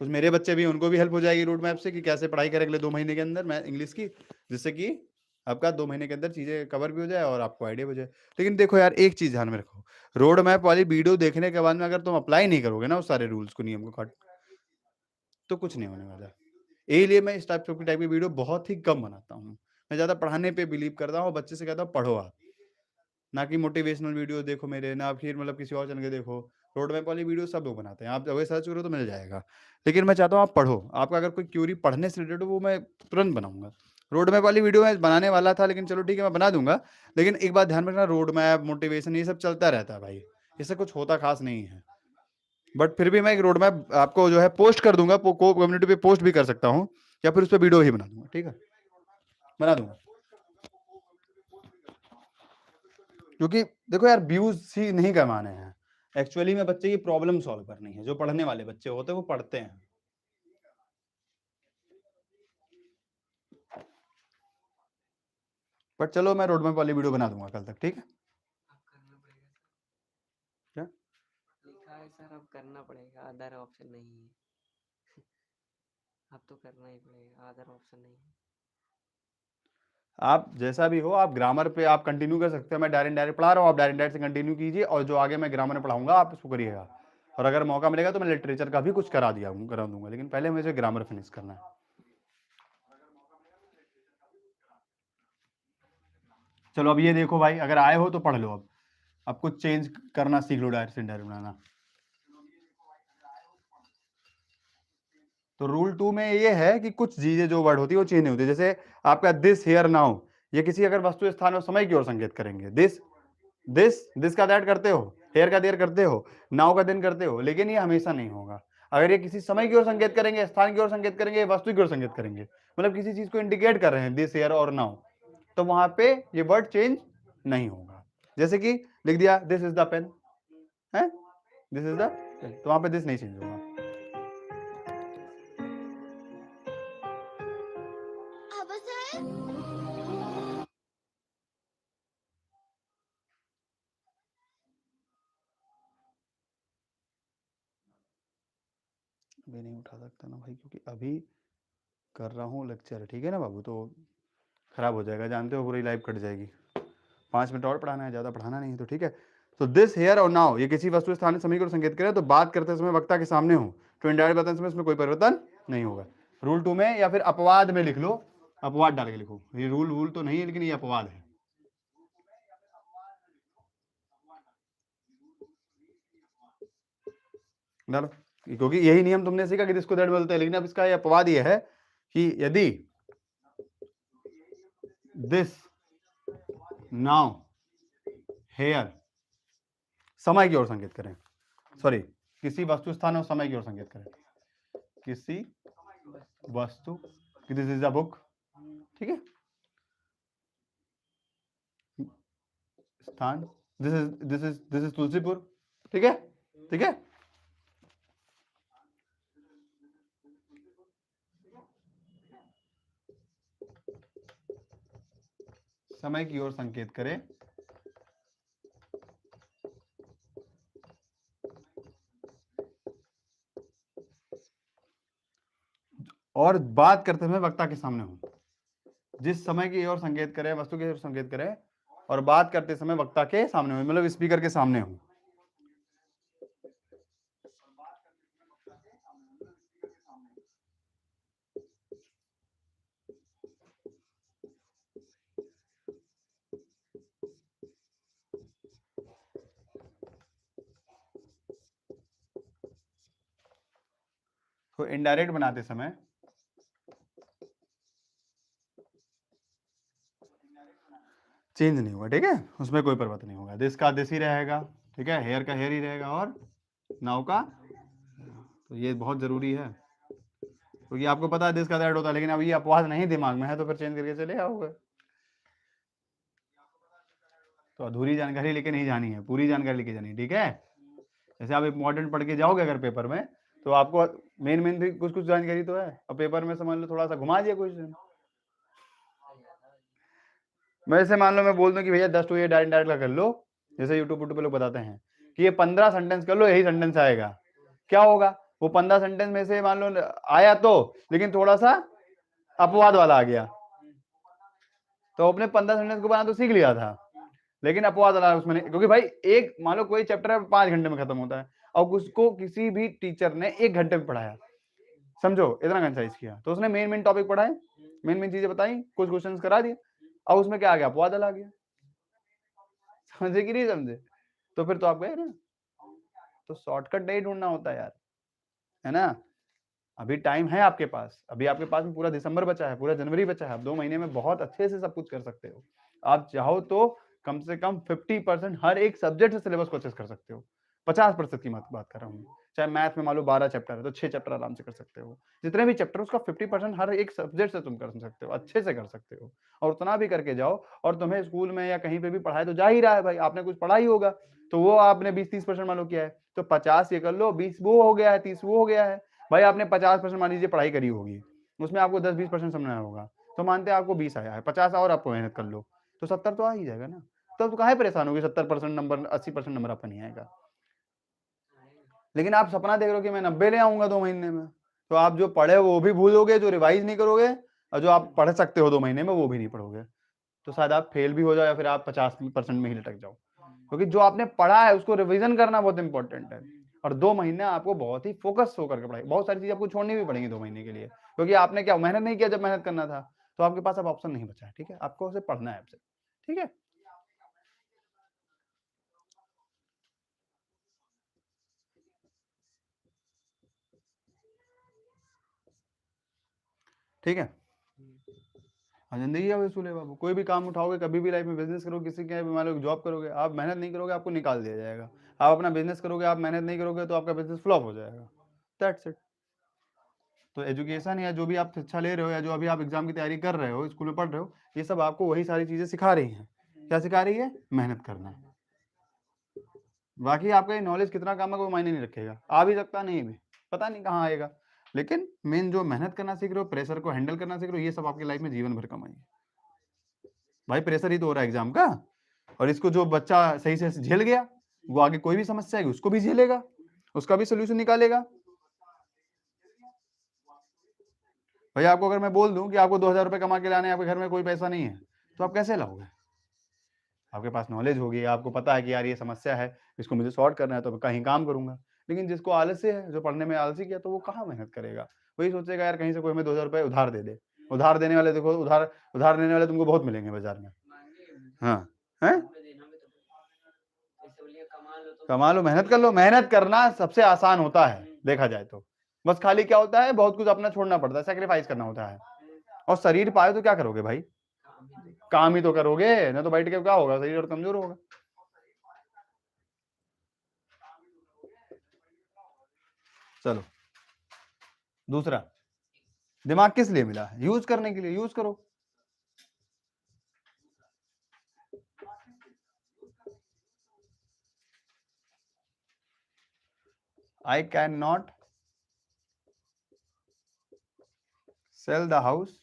कुछ मेरे बच्चे भी, उनको भी हेल्प हो जाएगी रोड मैप से कि कैसे पढ़ाई करें अगले 2 महीने के अंदर मैं इंग्लिश की, जिससे कि आपका 2 महीने के अंदर चीज़ें कवर भी हो जाए और आपको आइडिया हो जाए। लेकिन देखो यार, एक चीज़ ध्यान में रखो, रोड मैप वाली वीडियो देखने के बाद में अगर तुम अप्लाई नहीं करोगे ना उस सारे रूल्स को, नियम को, तो कुछ नहीं होने वाला। यही लिए मैं इस टाइप की वीडियो बहुत ही कम बनाता हूँ। मैं ज़्यादा पढ़ाने पे बिलीव करता हूँ, बच्चे से कहता हूँ पढ़ो आप, ना कि मोटिवेशनल वीडियो देखो मेरे, ना फिर मतलब किसी और चैनल के देखो। रोड मैप वाली वीडियो सब लोग बनाते हैं, आप अगर सर्च करो तो मिल जाएगा। लेकिन मैं चाहता हूँ आप पढ़ो, आपका अगर कोई क्यूरी पढ़ने से रिलेटेड हो वो मैं तुरंत बनाऊंगा। रोड मैप वाली वीडियो मैं बनाने वाला था, लेकिन चलो ठीक है मैं बना दूंगा। लेकिन एक बात ध्यान रखना, रोड मैप, मोटिवेशन, ये सब चलता रहता है भाई, इससे कुछ होता खास नहीं है। बट फिर भी मैं एक रोड मैप आपको जो है पोस्ट कर दूंगा, कम्युनिटी पे पोस्ट भी कर सकता हूँ, या फिर उस पर वीडियो ही बना दूंगा, ठीक है, बना दूंगा। क्योंकि देखो यार, व्यूज ही नहीं कमाने हैं, एक्चुअली में बच्चे की प्रॉब्लम सॉल्व करनी है। जो पढ़ने वाले बच्चे होते हैं वो पढ़ते हैं। बट चलो मैं रोड मैप वाली वीडियो बना दूंगा कल तक, ठीक है। अब करना पड़ेगा सर। क्या लिखा है सर, अब करना पड़ेगा, अदर ऑप्शन नहीं है। अब तो करना ही पड़ेगा, अदर ऑप्शन नहीं है। आप जैसा भी हो, आप ग्रामर पे आप कंटिन्यू कर सकते हो। मैं डायरेक्ट पढ़ा रहा हूँ, आप डायरेक्ट से कंटिन्यू कीजिए, और जो आगे मैं ग्रामर में पढ़ाऊंगा आप उसको करिएगा। और अगर मौका मिलेगा तो मैं लिटरेचर का भी कुछ करा दूंगा, लेकिन पहले मुझे ग्रामर फिनिश करना है। चलो अब ये देखो भाई, अगर आए हो तो पढ़ लो। अब कुछ चेंज करना सीख लो, डायरेक्ट से इनडायरेक्ट बनाना। तो रूल 2 में ये है कि कुछ चीजें जो वर्ड होती है वो चेंज नहीं होती। जैसे आपका दिस, हियर, नाउ, ये किसी अगर वस्तु, स्थान और समय की ओर संकेत करेंगे। दिस का दैट करते हो, हेयर का देर करते हो, नाउ का दिन करते हो, लेकिन ये हमेशा नहीं होगा। अगर ये किसी समय की ओर संकेत करेंगे, स्थान की ओर संकेत करेंगे, वस्तु की ओर संकेत करेंगे, मतलब किसी चीज को इंडिकेट कर रहे हैं, दिस, हेयर और नाउ, तो वहां पे ये वर्ड चेंज नहीं होगा। जैसे कि लिख दिया दिस इज द पेन है, दिस इज द पेन, तो वहां पे दिस नहीं चेंज होगा। अभी नहीं उठा सकता ना भाई, क्योंकि अभी कर रहा हूँ लेक्चर, ठीक है ना बाबू, तो खराब हो जाएगा, जानते हो पूरी लाइफ कट जाएगी। 5 मिनट और पढ़ाना है, ज़्यादा पढ़ाना नहीं है, तो ठीक है। तो दिस, हेयर और नाउ, ये किसी वस्तु, स्थान, समय को संकेत करे तो बात करते समय वक्ता के सामने हो, तो इनडायरेक्ट बताने समय इसमें कोई परिवर्तन नहीं होगा। रूल 2 में, या फिर अपवाद में लिख लो, अपवाद डाल के लिखो। ये रूल तो नहीं है, लेकिन ये अपवाद है। डालो, क्योंकि यही नियम तुमने सीखा कि जिसको दैट बोलते हैं, लेकिन अब इसका ये अपवाद ये है कि यदि दिस, नाउ, हेयर समय की ओर संकेत करें, सॉरी, किसी वस्तु, स्थान और समय की ओर संकेत करें, किसी वस्तु, दिस इज अ बुक, ठीक है, स्थान, दिस इज तुलसीपुर, ठीक है, ठीक है। समय की ओर संकेत करें, और बात करते हुए वक्ता के सामने हो। जिस समय की ओर संकेत करें, वस्तु की ओर संकेत करें, और बात करते समय वक्ता के सामने हो, मतलब स्पीकर के सामने हो। तो इनडायरेक्ट बनाते समय चेंज नहीं होगा, ठीक है, उसमें कोई परिवर्तन नहीं होगा। दिस का दिस ही रहेगा, ठीक है, हेयर का हेयर ही रहेगा, और नाउ का, तो ये बहुत जरूरी है, क्योंकि आपको पता है दिस का दैट होता है, लेकिन अब ये अपवाद नहीं दिमाग में है, तो फिर चेंज करके चले आओगे। तो अधूरी जानकारी लेके नहीं जानी है, पूरी जानकारी लेके जानी है, ठीक है। जैसे आप इंपॉर्टेंट पढ़ के जाओगे अगर पेपर में, तो आपको मेन भी कुछ जानकारी तो है, और पेपर में समझ लो थोड़ा सा घुमा दिया कुछ दिन। मैं जैसे मान लो मैं बोल दूं कि भैया 10 तो ये डायरेक्ट का कर लो, जैसे यूट्यूब पे लोग बताते हैं कि ये 15 सेंटेंस कर लो, यही सेंटेंस आएगा, क्या होगा, वो 15 सेंटेंस में से मान लो आया तो, लेकिन थोड़ा सा अपवाद वाला आ गया, तो अपने 15 सेंटेंस को बना तो सीख लिया था, लेकिन अपवाद वाला उसमें नहीं, क्योंकि भाई एक मान लो कोई चैप्टर है 5 घंटे में खत्म होता है, और उसको किसी भी टीचर ने 1 घंटे में पढ़ाया, समझो इतना कंसाइज किया, तो उसने मेन टॉपिक पढ़ाए, मेन चीजें बताई, कुछ क्वेश्चंस करा दिए, और उसमें क्या आ गया, अपवाद वाला आ गया, समझे कि नहीं समझे, तो फिर तो आप गए ना। तो शॉर्टकट नहीं ढूंढना होता यार, है ना। अभी टाइम है आपके पास, अभी आपके पास में पूरा दिसंबर बचा है, पूरा जनवरी बचा है, आप 2 महीने में बहुत अच्छे से सब कुछ कर सकते हो। आप चाहो तो कम से कम 50% हर एक सब्जेक्ट से सिलेबस को अच्छे से कर सकते हो। 50% की बात कर रहा हूँ, चाहे मैथ में मान लो 12 चैप्टर है तो 6 चैप्टर आराम से कर सकते हो। जितने भी चैप्टर उसका 50% हर एक सब्जेक्ट से तुम कर सकते हो, अच्छे से कर सकते हो। और उतना भी करके जाओ, और तुम्हें स्कूल में या कहीं पे भी पढ़ाई तो जा ही रहा है भाई, आपने कुछ पढ़ा ही होगा, तो वो आपने 20-30% मान लो किया है, तो 50 ये कर लो, 20 वो हो गया है, 30 वो हो गया है। भाई आपने 50% मान लीजिए पढ़ाई करी होगी, उसमें आपको 10-20% समझना होगा, तो मानते हैं आपको 20 आया है, 50 और आपको मेहनत कर लो, तो 70 तो आ ही जाएगा ना। तब तो काहे परेशान होगे 70% नंबर, 80% नंबर आपका नहीं आएगा। लेकिन आप सपना देख रहे हो कि मैं 90 ले आऊंगा 2 महीने में, तो आप जो पढ़े वो भी भूलोगे, जो रिवाइज नहीं करोगे, और जो आप पढ़ सकते हो 2 महीने में वो भी नहीं पढ़ोगे, तो शायद आप फेल भी हो जाओ या फिर आप 50% में ही लटक जाओ। क्योंकि जो आपने पढ़ा है उसको रिवीजन करना बहुत इंपॉर्टेंट है, और 2 महीने आपको बहुत ही फोकस होकर के पढ़ाई, बहुत सारी चीजें आपको छोड़नी भी पड़ेंगी 2 महीने के लिए, क्योंकि आपने क्या मेहनत नहीं किया जब मेहनत करना था, तो आपके पास अब ऑप्शन नहीं बचा है। ठीक है, आपको उसे पढ़ना है आपसे। ठीक है, ठीक है। हाँ, जिंदगी का उसूल है बाबू, कोई भी काम उठाओगे, कभी भी लाइफ में बिजनेस करोगे, किसी के मान लो जॉब करोगे, आप मेहनत नहीं करोगे आपको निकाल दिया जाएगा। आप अपना बिजनेस करोगे, आप मेहनत नहीं करोगे तो आपका बिजनेस फ्लॉप हो जाएगा। That's it. तो एजुकेशन या जो भी आप शिक्षा ले रहे हो या जो अभी आप एग्जाम की तैयारी कर रहे हो, स्कूल में पढ़ रहे हो, ये सब आपको वही सारी चीजें सिखा रही हैं। क्या सिखा रही है? मेहनत करना। बाकी आपका ये नॉलेज कितना काम है कोई मायने नहीं रखेगा, आ भी सकता नहीं भी, पता नहीं कहाँ आएगा, लेकिन मेन जो मेहनत करना सीख रहे हो, प्रेशर को हैंडल करना सीख रहे हो, ये सब आपकी लाइफ में जीवन भर कमाएंगे। भाई प्रेशर ही तो हो रहा है एग्जाम का, और इसको जो बच्चा सही से झेल गया वो आगे कोई भी समस्या आएगी उसको भी झेलेगा, उसका भी सोल्यूशन निकालेगा। भाई आपको अगर मैं बोल दूं कि आपको 2000 रुपए कमा के लाने हैं, आपके घर में कोई पैसा नहीं है, तो आप कैसे लाओगे? आपके पास नॉलेज होगी, आपको पता है कि यार ये समस्या है, इसको मुझे सॉल्व करना है, तो मैं कहीं काम करूंगा। लेकिन जिसको आलस्य है, जो पढ़ने में आलसी किया, तो वो कहाँ मेहनत करेगा? वही सोचेगा यार कहीं से कोई हमें 2000 रुपए उधार दे दे। उधार देने वाले देखो, उधार देने वाले तुमको बहुत मिलेंगे बाजार में। हाँ है, कमा लो, मेहनत कर लो। मेहनत करना सबसे आसान होता है देखा जाए तो, बस खाली क्या होता है, बहुत कुछ अपना छोड़ना पड़ता है, सेक्रीफाइस करना होता है। और शरीर पाए तो क्या करोगे भाई? काम ही तो करोगे ना, तो बैठ के क्या होगा, शरीर और कमजोर होगा। चलो दूसरा, दिमाग किस लिए मिला है? यूज करने के लिए, यूज करो। I can not sell the house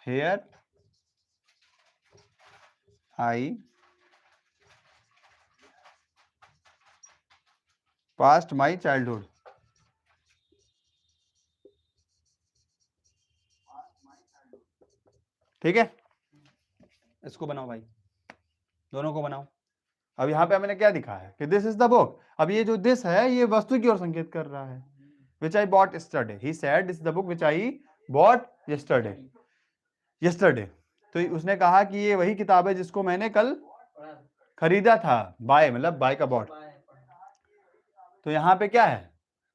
here I past my childhood. ठीक है, इसको बनाओ भाई, दोनों को बनाओ। अब यहाँ पे मैंने क्या दिखा है कि दिस इज द बुक। अब ये जो दिस है ये वस्तु की ओर संकेत कर रहा है, which I bought yesterday. He said this is the book which I bought yesterday. Yesterday, तो उसने कहा कि ये वही किताब है जिसको मैंने कल खरीदा था। बाय मतलब बाय का बॉट। तो यहाँ पे क्या है,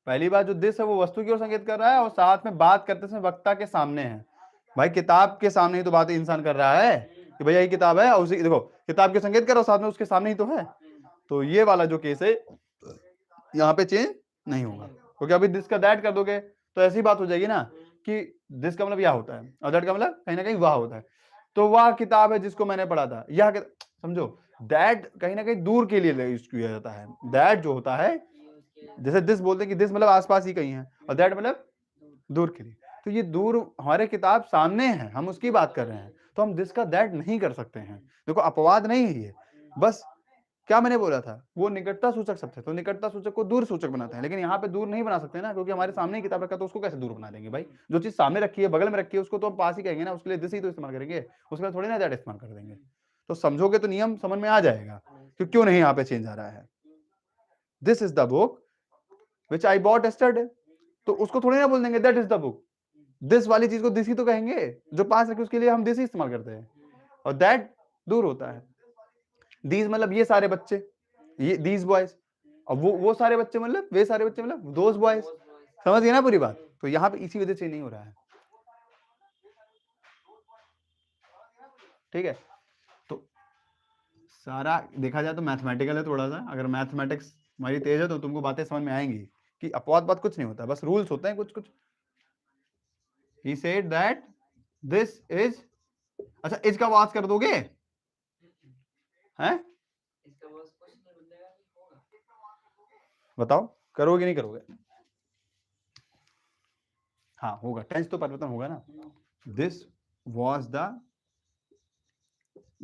पहली बात जो दिस है वो वस्तु की ओर संकेत कर रहा है, और साथ में बात करते समय वक्ता के सामने है। भाई किताब के सामने ही तो बात इंसान कर रहा है कि भैया ये किताब है, और उसी देखो किताब के संकेत करो, साथ में उसके सामने ही तो है। तो ये वाला जो केस है यहाँ पे चेंज नहीं होगा, क्योंकि अभी दिस का दैट कर दोगे तो ऐसी बात हो जाएगी ना कि दिस का मतलब यह होता है और दैट का मतलब कहीं ना कहीं वह होता है। तो वह किताब है जिसको मैंने पढ़ा था, यह समझो दैट कहीं ना कहीं दूर के लिए यूज किया जाता है। दैट जो होता है, जैसे दिस बोलते हैं कि दिस मतलब आसपास ही कहीं है, और दैट मतलब दूर के लिए। तो ये दूर हमारे किताब सामने है, हम उसकी बात कर रहे हैं, तो हम दिस का दैट नहीं कर सकते हैं। देखो अपवाद नहीं है ये, बस क्या मैंने बोला था, वो निकटता सूचक शब्द है, तो निकटता सूचक को दूर सूचक बनाते हैं, लेकिन यहाँ पे दूर नहीं बना सकते ना, क्योंकि हमारे सामने ही किताब रखा, तो उसको कैसे दूर बना देंगे भाई? जो चीज सामने रखी है, बगल में रखी है, उसको तो हम पास ही कहेंगे ना, उसके लिए दिस ही तो इस्तेमाल करेंगे, उसके लिए थोड़ी ना दैट इस्तेमाल कर देंगे। तो समझोगे तो नियम समझ में आ जाएगा कि क्यों नहीं यहाँ पे चेंज आ रहा है। This is the book which I bought yesterday, तो उसको थोड़ी ना बोल देंगे that is the book. This वाली चीज को दिस ही तो कहेंगे, जो पास रखे उसके लिए हम दिस ही इस्तेमाल करते हैं, और दैट दूर होता है। दीज मतलब ये सारे बच्चे, ये दीज बॉयज, और वो सारे बच्चे मतलब वे सारे बच्चे मतलब दोज बॉयज। समझ गए ना पूरी बात? तो यहाँ पे इसी वजह से नहीं हो रहा है। ठीक है, तो सारा देखा जाए तो मैथमेटिकल है थोड़ा सा। अगर मैथमेटिक्स हमारी तेज है तो तुमको बातें समझ में आएंगी कि अपवाद बात कुछ नहीं होता, बस रूल्स होते हैं कुछ कुछ। He said that this is, अच्छा इज का वास कर दोगे हैं? इसका बॉस कुछ नहीं बदलेगा, होगा। बताओ करोगे नहीं करोगे? हाँ होगा, टेंस तो परिवर्तन होगा ना। दिस वॉज द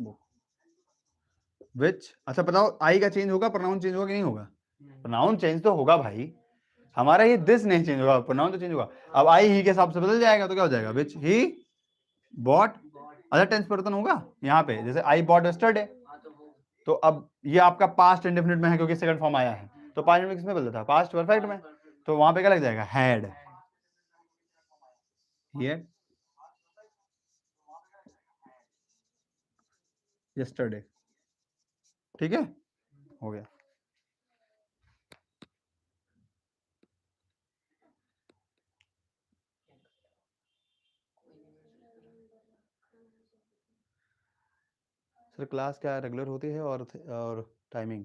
बुक विच, अच्छा बताओ आई का चेंज होगा, प्रोनाउन चेंज होगा कि नहीं होगा? प्रोनाउन चेंज तो होगा भाई, हमारा ये दिस नहीं चेंज होगा, प्रोनाउन तो चेंज होगा। अब आई ही के हिसाब से बदल जाएगा तो क्या हो जाएगा? विच ही बॉट। अच्छा टेंस परिवर्तन होगा यहाँ पे, जैसे आई बॉट यस्टरडे, तो अब ये आपका पास्ट इंडेफिनिट में है क्योंकि सेकंड फॉर्म आया है, तो पास्ट में किसमें बदलता है? पास्ट परफेक्ट में, तो वहां पे क्या लग जाएगा? हैड। ये यस्टरडे, ठीक है, हो गया। सर क्लास क्या रेगुलर होती है और टाइमिंग?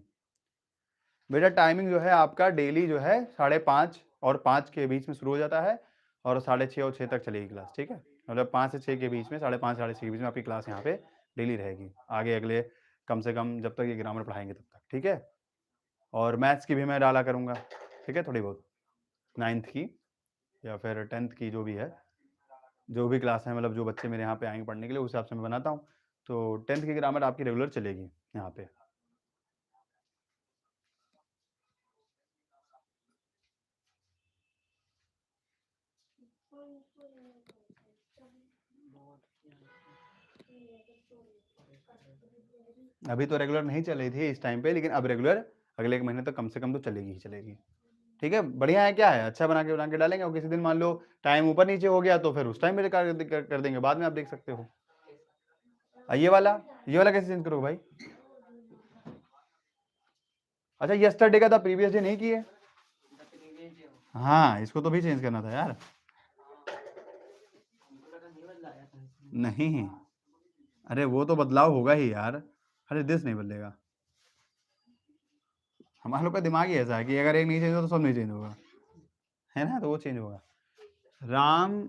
बेटा टाइमिंग जो है आपका डेली जो है 5:30 और 5 के बीच में शुरू हो जाता है और 6:30 और 6 तक चलेगी क्लास, ठीक है। मतलब 5 से 6 के बीच में, 5:30 6:30 के बीच में आपकी क्लास यहाँ पे डेली रहेगी, आगे अगले कम से कम जब तक ये ग्रामर पढ़ाएंगे तब तक, ठीक है। और मैथ्स की भी मैं डाला करूँगा, ठीक है, थोड़ी बहुत 9th की या फिर 10th की जो भी है, जो भी क्लास है, मतलब जो बच्चे मेरे यहाँ पे आएंगे पढ़ने के लिए उस हिसाब से मैं बनाता हूँ। तो 10th की ग्रामर आपकी रेगुलर चलेगी यहाँ पे। अभी तो रेगुलर नहीं चल रही थी इस टाइम पे, लेकिन अब रेगुलर अगले एक महीने तक कम से कम तो चलेगी ही चलेगी, ठीक है। बढ़िया है, क्या है, अच्छा बना के डालेंगे। और किसी दिन मान लो टाइम ऊपर नीचे हो गया तो फिर उस टाइम पे कर देंगे, बाद में आप देख सकते हो। ये वाला कैसे चेंज करोगे भाई? अच्छा यस्टरडे का था, प्रीवियस डे नहीं किए? हाँ इसको तो भी चेंज करना था यार। नहीं, अरे वो तो बदलाव होगा ही यार, अरे दिस नहीं बदलेगा। हमारे लोग का दिमाग ही ऐसा है कि अगर एक नहीं चेंज होगा तो सब नहीं चेंज होगा, है ना, तो वो चेंज होगा। राम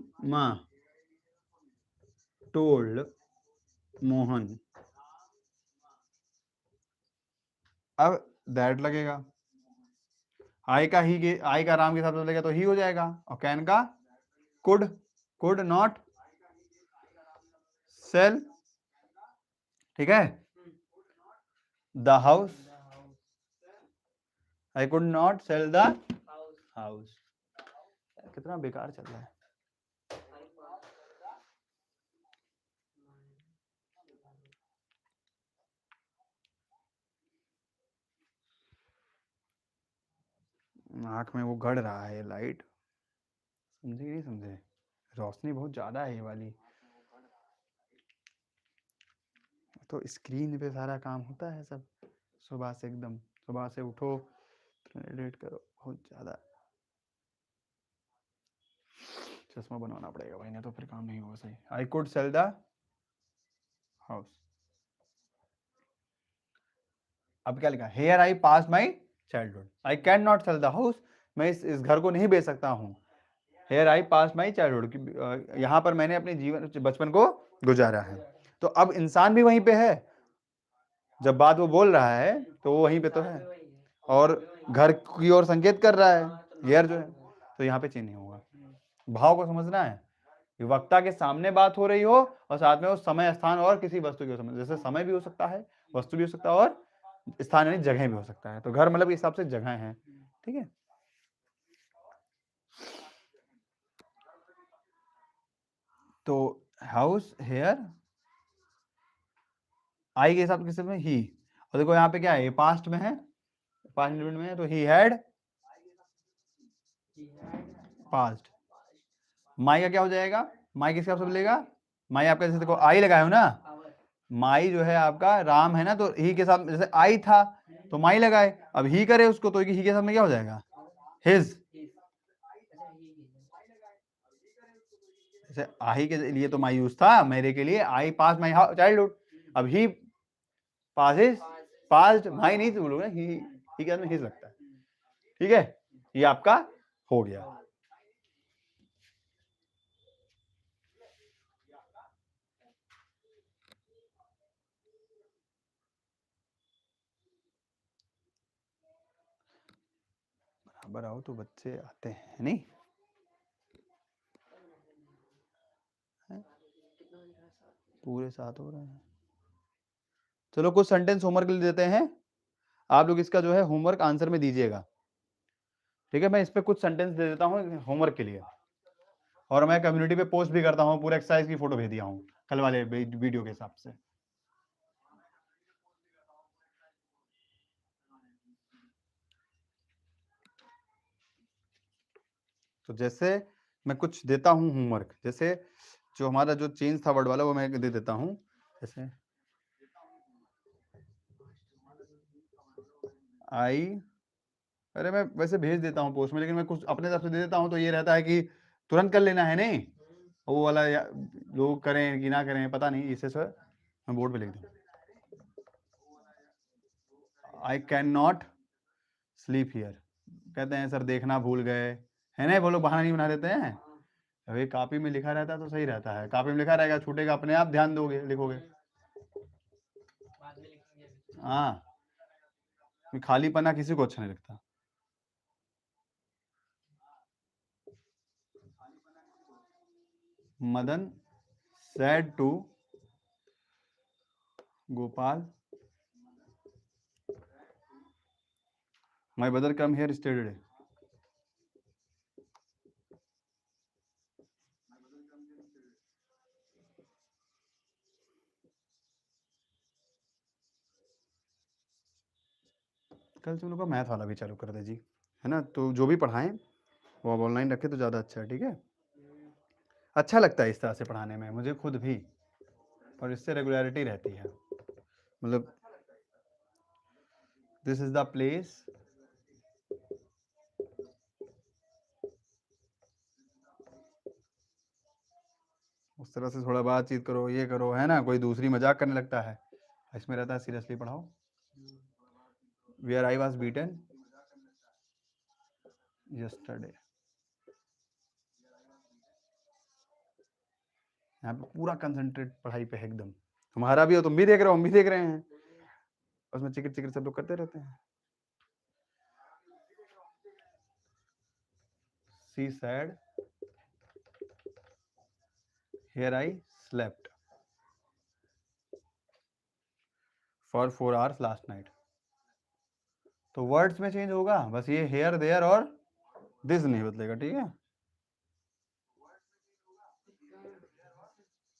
टोल्ड मोहन, अब दैट लगेगा, आई का राम के साथ बदलेगा तो ही हो जाएगा, और कैन का कुड नॉट सेल, ठीक है। The house, I could not sell the house. कितना बेकार चल रहा है। आंख में वो गड़ रहा है लाइट, समझे कि नहीं समझे? रोशनी बहुत ज्यादा है ये वाली, तो स्क्रीन पे सारा काम होता है सब सुबह से, एकदम सुबह से उठो एडिट करो, बहुत ज्यादा। चश्मा बनवाना पड़ेगा भाई, नहीं तो फिर काम नहीं होगा सही। I could sell the house, अब क्या लिखा? Here I pass my childhood, I can not sell the house, मैं इस घर को नहीं बेच सकता हूँ। Hair I pass my childhood, यहाँ पर मैंने अपने जीवन बचपन को गुजारा है। तो अब इंसान भी वहीं पे है, जब बात वो बोल रहा है तो वो वहीं पे तो है, और घर की ओर संकेत कर रहा है हेयर जो है, तो यहाँ पे चेंज नहीं होगा। भाव को समझना है कि वक्ता के सामने बात हो रही हो और साथ में वो समय स्थान और किसी वस्तु की हो, जैसे समय भी हो सकता है, वस्तु भी हो सकता है, और स्थान यानी जगह भी हो सकता है। तो घर मतलब इस हिसाब से जगह है, ठीक है। तो हाउस हेयर आई के हिसाब से में ही, और देखो यहाँ पे क्या है, ये पास्ट में है, पास्ट इंडेफिनिट में है, तो ही हैड पास्ट। माई का क्या हो जाएगा? माई किसके हिसाब से बदलेगा? माई आपका जैसे देखो आई लगाए हो ना, माई जो है आपका राम है ना, तो ही के साथ जैसे आई था तो माई लगाए, अब ही करे उसको तो ही के साथ में क्या हो जाएगा? हिज। जैसे आई के लिए तो माई यूज था, मेरे के लिए आई पास माई चाइल्डहुड, अब ही पासेस पास्ट भाई नहीं बोलोगे, ही क्या हिज लगता है, ठीक है, ये आपका हो गया। बराबर आओ तो बच्चे आते हैं नहीं हैं? पूरे 7 हो रहे हैं। चलो कुछ सेंटेंस होमवर्क के लिए देते हैं, आप लोग इसका जो है होमवर्क आंसर में दीजिएगा, ठीक है। मैं इस पे कुछ सेंटेंस दे देता हूँ होमवर्क के लिए, और मैं कम्युनिटी पे पोस्ट भी करता हूँ, पूरे एक्सरसाइज की फोटो भेज दिया हूँ कल वाले वीडियो के हिसाब से। तो जैसे मैं कुछ देता हूँ होमवर्क, जैसे जो हमारा जो चेंज था वर्ड वाला वो मैं दे देता हूँ, जैसे आई, अरे मैं वैसे भेज देता हूँ पोस्ट में, लेकिन मैं कुछ अपने तरफ से दे देता हूँ, तो ये रहता है कि तुरंत कर लेना है, नहीं वो वाला लोग करें कि ना करें पता नहीं, इसे सर मैं बोर्ड पे लिख दूँ, आई कैन नॉट स्लीप हियर, कहते हैं सर देखना भूल गए, है ना, वो लोग बहाना नहीं बना देते हैं। अभी कॉपी में लिखा रहता है तो सही रहता है, कॉपी में लिखा रहेगा, छूटेगा अपने आप ध्यान दोगे लिखोगे। हाँ, खाली पन्ना किसी को अच्छा नहीं लगता। Madan said to Gopal, my brother come here yesterday. कल से हम लोग का मैथ वाला भी चालू कर दे जी, है ना, तो जो भी पढ़ाएं वो अब ऑनलाइन रखे तो ज़्यादा अच्छा है, ठीक है। अच्छा लगता है इस तरह से पढ़ाने में मुझे खुद भी, और इससे रेगुलरिटी रहती है, मतलब दिस इज द प्लेस उस तरह से थोड़ा बातचीत करो, ये करो, है ना, कोई दूसरी मजाक करने लगता है, इसमें रहता है सीरियसली पढ़ाओ। Where I was beaten yesterday, यहाँ पे पूरा कंसंट्रेट पढ़ाई पे है एकदम, तुम्हारा भी हो, तुम भी देख रहे हो, हम भी देख रहे हैं, उसमें चिकर चिकर सब लोग करते रहते हैं। She said, here I slept for 4 hours last night. तो वर्ड्स में चेंज होगा बस, ये हेयर देयर और दिस नहीं बदलेगा, ठीक है।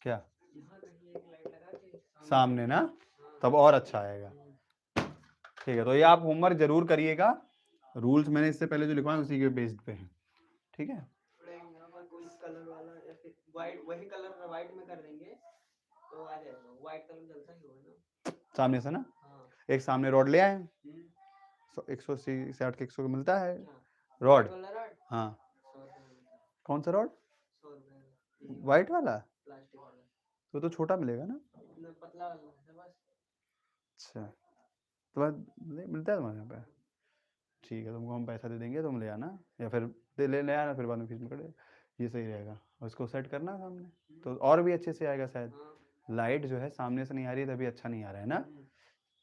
क्या सामने ना, तब और अच्छा आएगा, ठीक है। तो ये आप होमवर्क जरूर करिएगा, रूल्स मैंने इससे पहले जो लिखवाए उसी के बेस्ड पे है, ठीक है। कोई कलर वाला या फिर वाइट, वही कलर वाइट में कर देंगे तो आ जाएगा, वाइट कलर जलता ही होगा ना सामने से ना। हाँ। एक सामने रॉड ले आए, 180 से 8 के 100 का मिलता है रॉड, हाँ कौन सा रॉड, वाइट वाला, प्लास्टिक वाला, तो छोटा मिलेगा ना, पतला वाला है बस। अच्छा तो मिलता है तुम्हारे यहाँ पे, ठीक है, तुमको हम पैसा दे देंगे, तुम ले आना, या फिर ले आना, फिर बाद में फीस में कटे, ये सही रहेगा। और इसको सेट करना सामने, तो और भी अच्छे से आएगा शायद। लाइट जो है सामने से नहीं आ रही है तभी अच्छा नहीं आ रहा है ना,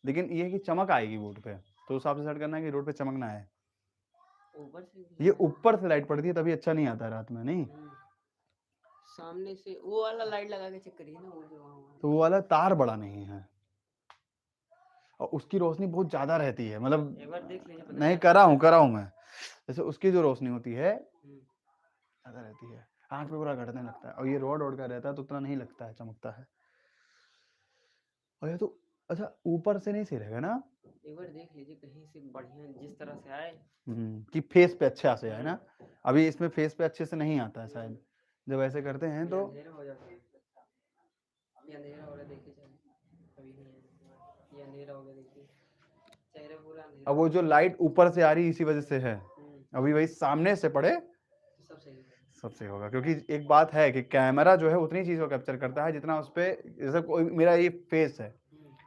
लेकिन ये है कि चमक आएगी बोर्ड पे, तो उस हिसाब से सेट करना है कि रोड पे चमक ना आए। ये ऊपर से लाइट पड़ती है तभी अच्छा नहीं आता है रात में, नहीं सामने से वो वाला लाइट लगा के चेक करिए ना, वो जो वहाँ तो वो वाला तार बड़ा नहीं है और उसकी रोशनी बहुत ज्यादा रहती है, मतलब एक बार देख लीजिए, नहीं करा हूँ मैं, जैसे उसकी जो रोशनी होती है ज्यादा रहती है, आंख पे पूरा घटने लगता है, और ये रोड का रहता है तो उतना नहीं लगता है, चमकता है। और ये तो अच्छा ऊपर से नहीं सही रहेगा ना, एक बार देख लीजिए कहीं से बढ़िया जिस तरह से आए, कि फेस पे अच्छा से आए ना, अभी इसमें फेस पे अच्छे से नहीं आता है शायद, जब ऐसे करते हैं तो अंधेरा हो जाता है, ये अंधेरा हो रहा है, देखिए अभी नहीं है, ये अंधेरा हो गया, देखिए चेहरा पूरा अंधेरा। अब वो जो लाइट ऊपर से आ रही इसी वजह से है, अभी वही सामने से पड़े सब सही होगा, क्योंकि एक बात है कि कैमरा जो है उतनी चीज को कैप्चर करता है जितना उस पे, जैसे कोई मेरा ये फेस है,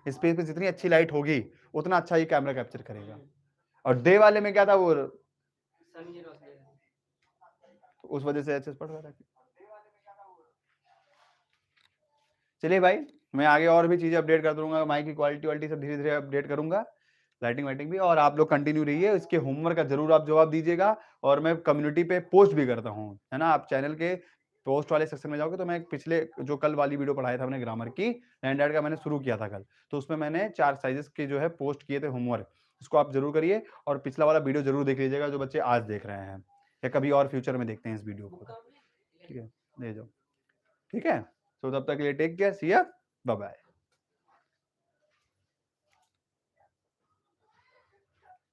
इस फेस पे जितनी अच्छी लाइट होगी उतना अच्छा ही कैमरा कैप्चर करेगा। और डे वाले में क्या था, वो सन की रोशनी है। उस वजह से एचएस पड़ रहा था। चलिए भाई, मैं आगे और भी चीजें अपडेट कर दूंगा, माइक की क्वालिटी वालिटी सब धीरे धीरे अपडेट करूंगा, लाइटिंग वाइटिंग भी। और आप लोग कंटिन्यू रहिए, इसके होमवर्क का जरूर आप जवाब दीजिएगा। और मैं कम्युनिटी पे पोस्ट भी करता हूँ, है ना। आप चैनल के पोस्ट वाले सेक्शन में जाओगे तो मैं पिछले जो कल वाली वीडियो पढ़ाया था मैंने ग्रामर की, एंड्रॉइड का मैंने शुरू किया था कल, तो उसमें मैंने 4 साइजेस के जो है पोस्ट किए थे होमवर्क, इसको आप जरूर करिए। और पिछला वाला वीडियो जरूर देख लीजिएगा जो बच्चे आज देख रहे हैं, या कभी और फ्यूचर में देखते हैं इस वीडियो को, ठीक है, ले जाओ, ठीक है। तो तब तक के लिए टेक केयर, सी या, बाय बाय।